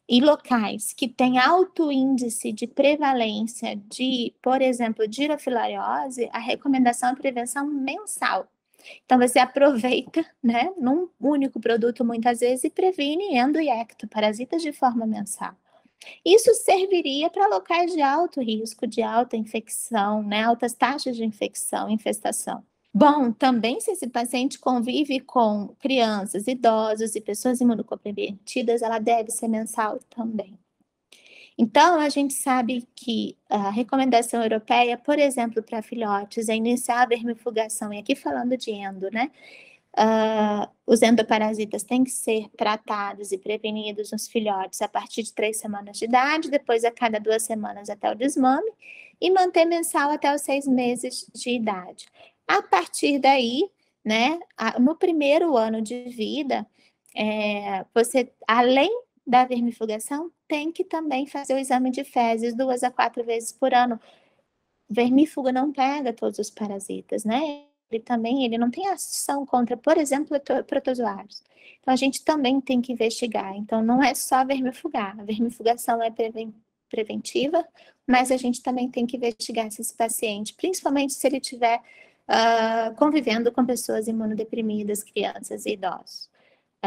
e locais que têm alto índice de prevalência de, por exemplo, girofilariose, a recomendação é prevenção mensal. Então, você aproveita, né, num único produto, muitas vezes, e previne endo e ectoparasitas de forma mensal. Isso serviria para locais de alto risco, de alta infecção, né, altas taxas de infecção, infestação. Bom, também se esse paciente convive com crianças, idosos e pessoas imunocomprometidas, ela deve ser mensal também. Então, a gente sabe que a recomendação europeia, por exemplo, para filhotes, é iniciar a vermifugação, e aqui falando de endo, né? Os endoparasitas têm que ser tratados e prevenidos nos filhotes a partir de 3 semanas de idade, depois a cada 2 semanas até o desmame, e manter mensal até os 6 meses de idade. A partir daí, né, no primeiro ano de vida, você, além da vermifugação, tem que também fazer o exame de fezes 2 a 4 vezes por ano. Vermífugo não pega todos os parasitas, né? Ele não tem ação contra, por exemplo, protozoários. Então, a gente também tem que investigar. Então, não é só vermifugar. A vermifugação é preventiva, mas a gente também tem que investigar esse paciente, principalmente se ele estiver convivendo com pessoas imunodeprimidas, crianças e idosos,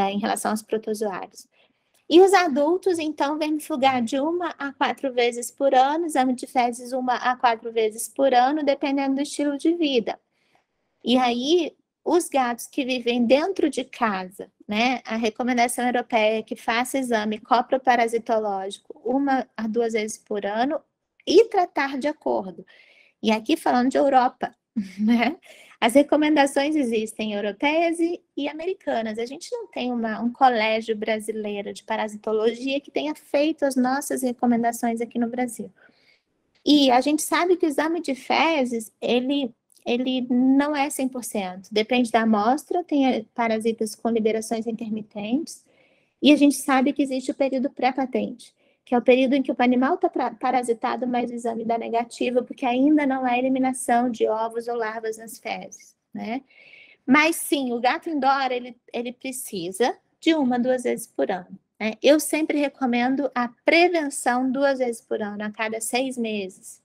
em relação aos protozoários. E os adultos, então, vermifugar de 1 a 4 vezes por ano, exame de fezes 1 a 4 vezes por ano, dependendo do estilo de vida. E aí, os gatos que vivem dentro de casa, né? A recomendação europeia é que faça exame coproparasitológico 1 a 2 vezes por ano e tratar de acordo. E aqui falando de Europa, né? As recomendações existem europeias e americanas. A gente não tem um colégio brasileiro de parasitologia que tenha feito as nossas recomendações aqui no Brasil. E a gente sabe que o exame de fezes, ele não é 100%. Depende da amostra, tem parasitas com liberações intermitentes. E a gente sabe que existe o período pré-patente, que é o período em que o animal está parasitado, mas o exame dá negativo, porque ainda não há eliminação de ovos ou larvas nas fezes, né? Mas sim, o gato indoor, ele precisa de 1 a 2 vezes por ano. Né? Eu sempre recomendo a prevenção 2 vezes por ano, a cada 6 meses.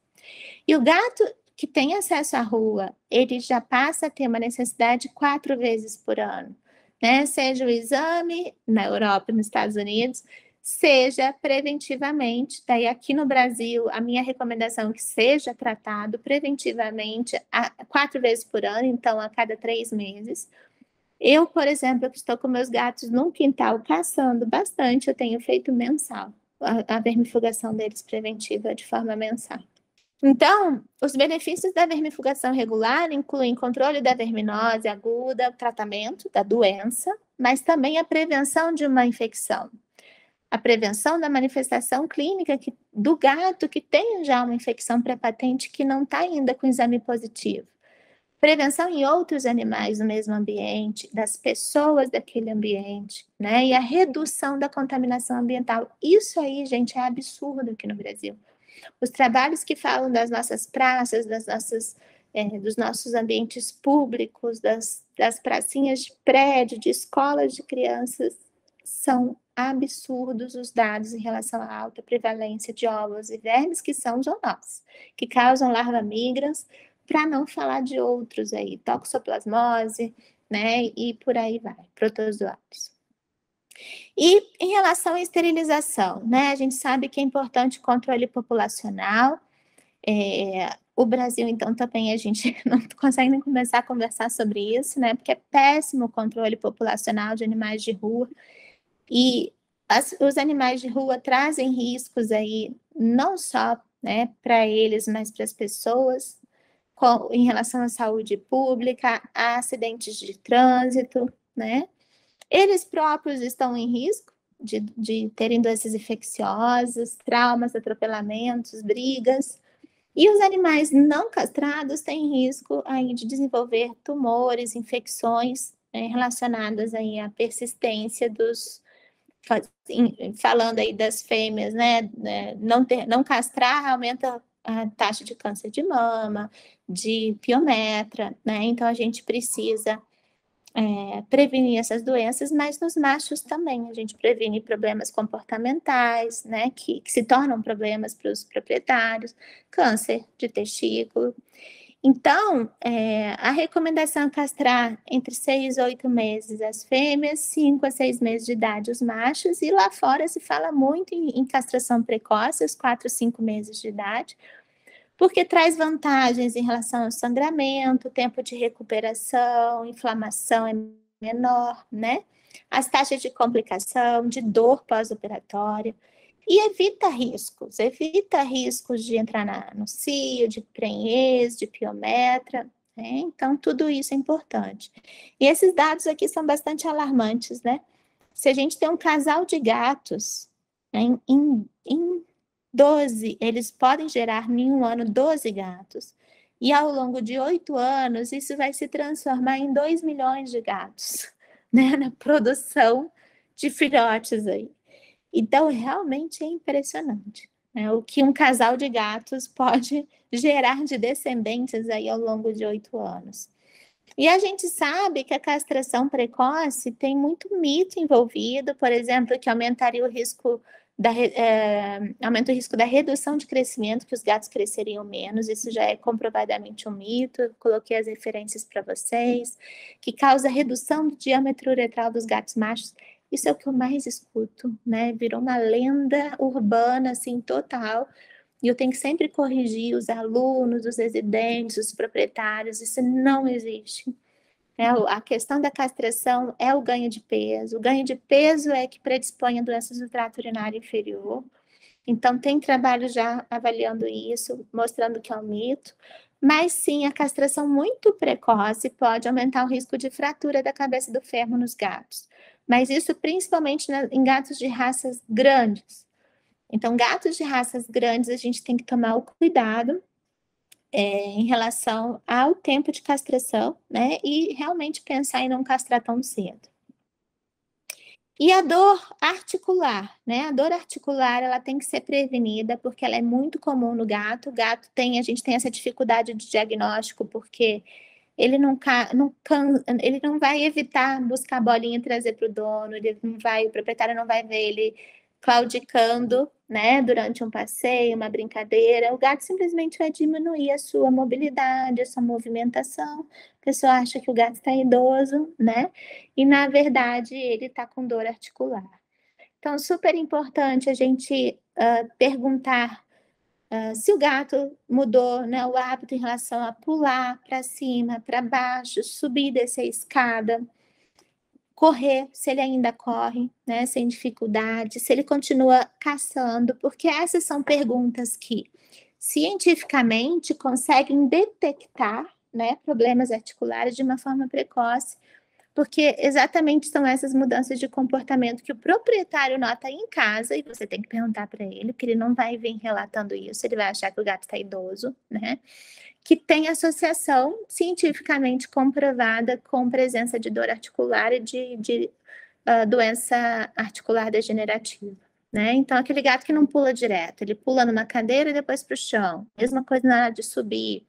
E o gato que tem acesso à rua, ele já passa a ter uma necessidade 4 vezes por ano. Né? Seja o exame na Europa, nos Estados Unidos, seja preventivamente. Daí aqui no Brasil, a minha recomendação é que seja tratado preventivamente 4 vezes por ano, então a cada 3 meses. Eu, por exemplo, que estou com meus gatos num quintal caçando bastante, eu tenho feito mensal, a vermifugação deles preventiva de forma mensal. Então, os benefícios da vermifugação regular incluem controle da verminose aguda, tratamento da doença, mas também a prevenção de uma infecção. A prevenção da manifestação clínica do gato que tem já uma infecção pré-patente que não está ainda com exame positivo. Prevenção em outros animais no mesmo ambiente, das pessoas daquele ambiente, né? E a redução da contaminação ambiental. Isso aí, gente, é absurdo aqui no Brasil. Os trabalhos que falam das nossas praças, dos nossos ambientes públicos, das pracinhas de prédio, de escolas de crianças, são absurdos os dados em relação à alta prevalência de ovos e vermes que são zoonoses, que causam larva migras, para não falar de outros aí, toxoplasmose, né, e por aí vai, protozoários. E em relação à esterilização, né, a gente sabe que é importante o controle populacional. O Brasil, então, também a gente não consegue nem começar a conversar sobre isso, né, porque é péssimo o controle populacional de animais de rua. E os animais de rua trazem riscos aí, não só, né, para eles, mas para as pessoas, em relação à saúde pública, a acidentes de trânsito, né? Eles próprios estão em risco de terem doenças infecciosas, traumas, atropelamentos, brigas. E os animais não castrados têm risco aí de desenvolver tumores, infecções relacionadas aí à persistência falando aí das fêmeas, né? Não castrar aumenta a taxa de câncer de mama, de piometra, né? Então a gente precisa prevenir essas doenças, mas nos machos também a gente previne problemas comportamentais, né? Que se tornam problemas para os proprietários, câncer de testículo. Então, a recomendação é castrar entre 6 e 8 meses as fêmeas, 5 a 6 meses de idade os machos, e lá fora se fala muito em castração precoce, aos 4 a 5 meses de idade, porque traz vantagens em relação ao sangramento, tempo de recuperação, inflamação é menor, né? As taxas de complicação, de dor pós-operatória. E evita riscos de entrar no cio, de prenhez, de piometra, né? Então, tudo isso é importante. E esses dados aqui são bastante alarmantes, né? Se a gente tem um casal de gatos, né, em 12, eles podem gerar em um ano 12 gatos. E ao longo de 8 anos, isso vai se transformar em 2 milhões de gatos, né? Na produção de filhotes aí. Então, realmente é impressionante, né? O que um casal de gatos pode gerar de descendentes aí ao longo de 8 anos. E a gente sabe que a castração precoce tem muito mito envolvido, por exemplo, que aumentaria o risco aumenta o risco da redução de crescimento, que os gatos cresceriam menos, isso já é comprovadamente um mito, eu coloquei as referências para vocês, que causa redução do diâmetro uretral dos gatos machos. Isso é o que eu mais escuto, né? Virou uma lenda urbana, assim, total. E eu tenho que sempre corrigir os alunos, os residentes, os proprietários. Isso não existe. A questão da castração é o ganho de peso. O ganho de peso é que predispõe a doenças do trato urinário inferior. Então, tem trabalho já avaliando isso, mostrando que é um mito. Mas sim, a castração muito precoce pode aumentar o risco de fratura da cabeça do fêmur nos gatos. Mas isso principalmente em gatos de raças grandes. Então, gatos de raças grandes, a gente tem que tomar o cuidado em relação ao tempo de castração, né? E realmente pensar em não castrar tão cedo. E a dor articular, né? A dor articular, ela tem que ser prevenida, porque ela é muito comum no gato. O gato a gente tem essa dificuldade de diagnóstico, porque ele ele não vai evitar buscar a bolinha e trazer para o dono, o proprietário não vai ver ele claudicando, né, durante um passeio, uma brincadeira. O gato simplesmente vai diminuir a sua mobilidade, a sua movimentação. A pessoa acha que o gato está idoso, né? E, na verdade, ele está com dor articular. Então, super importante a gente perguntar se o gato mudou, né, o hábito em relação a pular para cima, para baixo, subir e descer a escada, correr, se ele ainda corre, né, sem dificuldade, se ele continua caçando, porque essas são perguntas que cientificamente conseguem detectar, né, problemas articulares de uma forma precoce, porque exatamente são essas mudanças de comportamento que o proprietário nota em casa, e você tem que perguntar para ele, porque ele não vai vir relatando isso, ele vai achar que o gato está idoso, né? Que tem associação cientificamente comprovada com presença de dor articular e de doença articular degenerativa. Né? Então, aquele gato que não pula direto, ele pula numa cadeira e depois para o chão. Mesma coisa na hora de subir.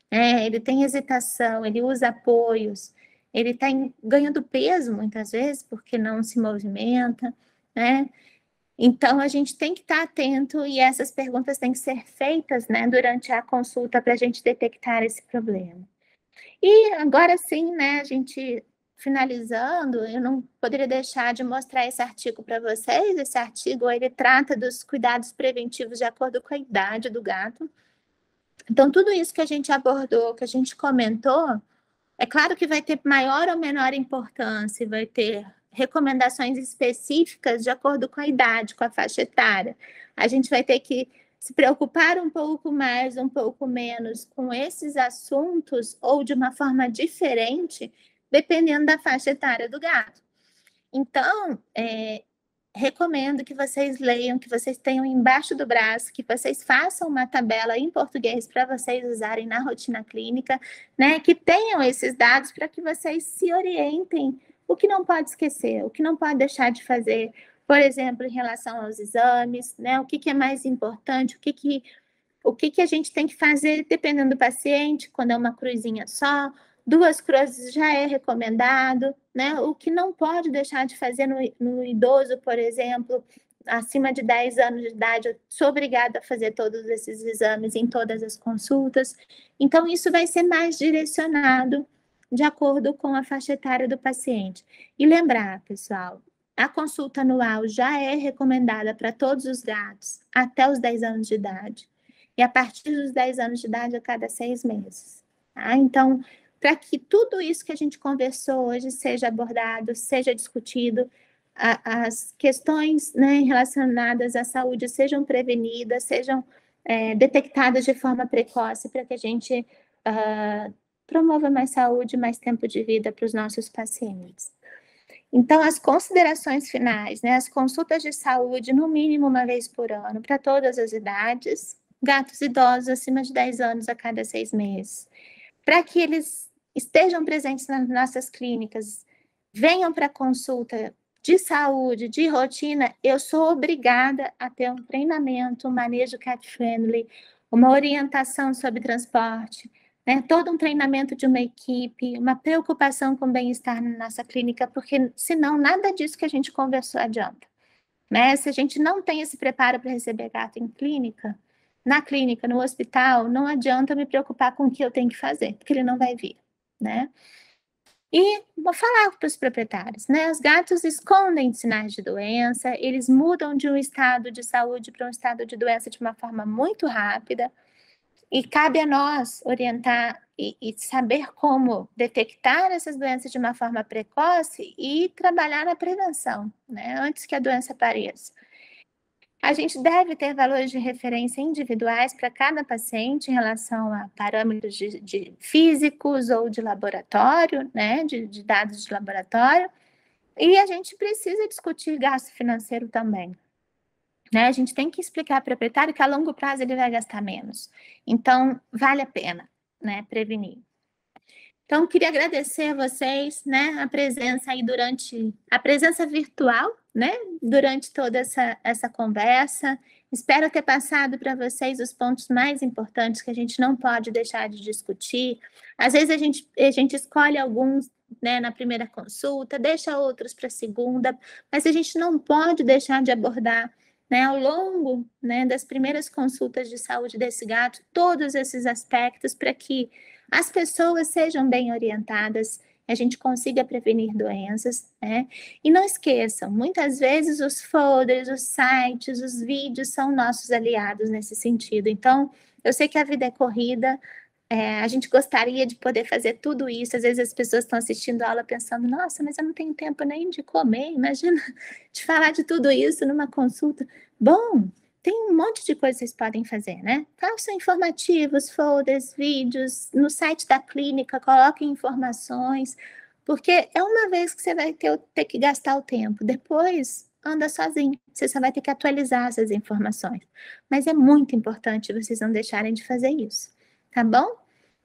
Ele tem hesitação, ele usa apoios, ele está ganhando peso muitas vezes porque não se movimenta, né? Então, a gente tem que estar atento e essas perguntas têm que ser feitas, né, durante a consulta para a gente detectar esse problema. E agora sim, né, a gente finalizando, eu não poderia deixar de mostrar esse artigo para vocês. Esse artigo, ele trata dos cuidados preventivos de acordo com a idade do gato. Então, tudo isso que a gente abordou, que a gente comentou, é claro que vai ter maior ou menor importância, vai ter recomendações específicas de acordo com a idade, com a faixa etária. A gente vai ter que se preocupar um pouco mais, um pouco menos com esses assuntos ou de uma forma diferente, dependendo da faixa etária do gato. Então, recomendo que vocês leiam, que vocês tenham embaixo do braço, que vocês façam uma tabela em português para vocês usarem na rotina clínica, né? Que tenham esses dados para que vocês se orientem o que não pode esquecer, o que não pode deixar de fazer, por exemplo, em relação aos exames, né? O que é mais importante, o que a gente tem que fazer dependendo do paciente, quando é uma cruzinha só, 2 cruzes já é recomendado, né? O que não pode deixar de fazer no idoso, por exemplo, acima de 10 anos de idade, eu sou obrigada a fazer todos esses exames em todas as consultas. Então, isso vai ser mais direcionado de acordo com a faixa etária do paciente. E lembrar, pessoal, a consulta anual já é recomendada para todos os gatos até os 10 anos de idade. E a partir dos 10 anos de idade, a cada 6 meses. Tá? Então, para que tudo isso que a gente conversou hoje seja abordado, seja discutido, as questões, né, relacionadas à saúde sejam prevenidas, sejam detectadas de forma precoce, para que a gente promova mais saúde, mais tempo de vida para os nossos pacientes. Então, as considerações finais, né, as consultas de saúde, no mínimo uma vez por ano, para todas as idades, gatos idosos acima de 10 anos a cada 6 meses, para que eles estejam presentes nas nossas clínicas, venham para consulta de saúde, de rotina, eu sou obrigada a ter um treinamento, um manejo cat-friendly, uma orientação sobre transporte, né? Todo um treinamento de uma equipe, uma preocupação com o bem-estar na nossa clínica, porque senão nada disso que a gente conversou adianta. Né? Se a gente não tem esse preparo para receber gato em clínica, na clínica, no hospital, não adianta me preocupar com o que eu tenho que fazer, porque ele não vai vir. Né? E vou falar para os proprietários, né? Os gatos escondem sinais de doença, eles mudam de um estado de saúde para um estado de doença de uma forma muito rápida. E cabe a nós orientar e saber como detectar essas doenças de uma forma precoce e trabalhar na prevenção, né, antes que a doença apareça. A gente deve ter valores de referência individuais para cada paciente em relação a parâmetros de físicos ou de laboratório, né, de dados de laboratório, e a gente precisa discutir gasto financeiro também. Né? A gente tem que explicar ao proprietário que a longo prazo ele vai gastar menos. Então, vale a pena, né, prevenir. Então, queria agradecer a vocês, né, a presença aí a presença virtual, né, durante toda essa conversa. Espero ter passado para vocês os pontos mais importantes que a gente não pode deixar de discutir. Às vezes a gente escolhe alguns, né, na primeira consulta, deixa outros para a segunda, mas a gente não pode deixar de abordar, né, ao longo, né, das primeiras consultas de saúde desse gato, todos esses aspectos para que as pessoas sejam bem orientadas, a gente consiga prevenir doenças, né? E não esqueçam, muitas vezes os folders, os sites, os vídeos são nossos aliados nesse sentido. Então, eu sei que a vida é corrida, a gente gostaria de poder fazer tudo isso. Às vezes as pessoas estão assistindo a aula pensando, nossa, mas eu não tenho tempo nem de comer, imagina de falar de tudo isso numa consulta. Bom, tem um monte de coisas que vocês podem fazer, né? Façam informativos, folders, vídeos, no site da clínica, coloquem informações, porque é uma vez que você vai ter que gastar o tempo, depois anda sozinho, você só vai ter que atualizar essas informações. Mas é muito importante vocês não deixarem de fazer isso, tá bom?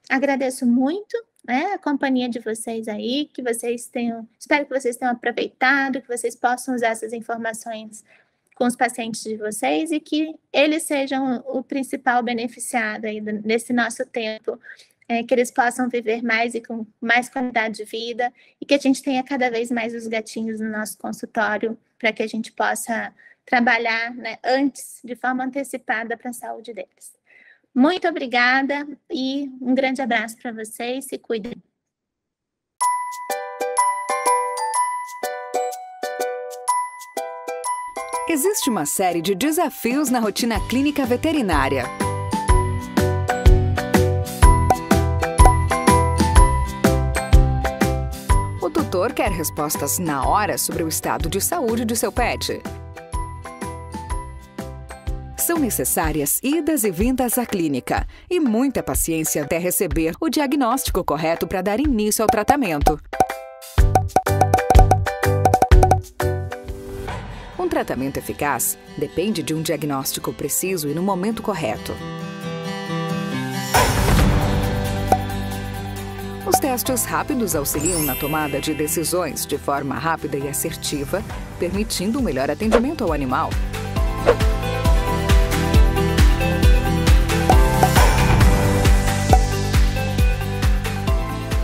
Agradeço muito, né, a companhia de vocês aí, espero que vocês tenham aproveitado, que vocês possam usar essas informações com os pacientes de vocês e que eles sejam o principal beneficiado aí nesse nosso tempo, que eles possam viver mais e com mais qualidade de vida e que a gente tenha cada vez mais os gatinhos no nosso consultório para que a gente possa trabalhar, né, antes, de forma antecipada para a saúde deles. Muito obrigada e um grande abraço para vocês, se cuidem. Existe uma série de desafios na rotina clínica veterinária. O tutor quer respostas na hora sobre o estado de saúde de seu pet. São necessárias idas e vindas à clínica e muita paciência até receber o diagnóstico correto para dar início ao tratamento. Um tratamento eficaz depende de um diagnóstico preciso e no momento correto. Os testes rápidos auxiliam na tomada de decisões de forma rápida e assertiva, permitindo um melhor atendimento ao animal.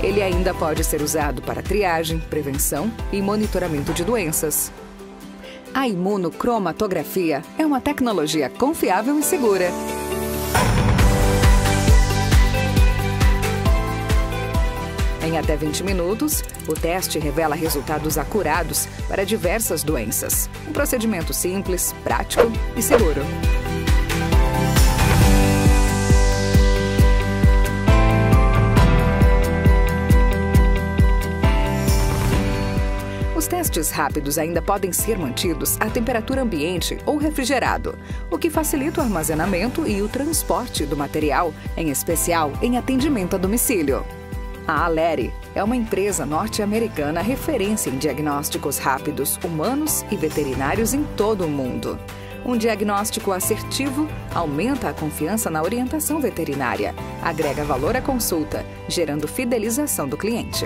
Ele ainda pode ser usado para triagem, prevenção e monitoramento de doenças. A imunocromatografia é uma tecnologia confiável e segura. Em até 20 minutos, o teste revela resultados acurados para diversas doenças. Um procedimento simples, prático e seguro. Os testes rápidos ainda podem ser mantidos à temperatura ambiente ou refrigerado, o que facilita o armazenamento e o transporte do material, em especial em atendimento a domicílio. A Aleri é uma empresa norte-americana referência em diagnósticos rápidos humanos e veterinários em todo o mundo. Um diagnóstico assertivo aumenta a confiança na orientação veterinária, agrega valor à consulta, gerando fidelização do cliente.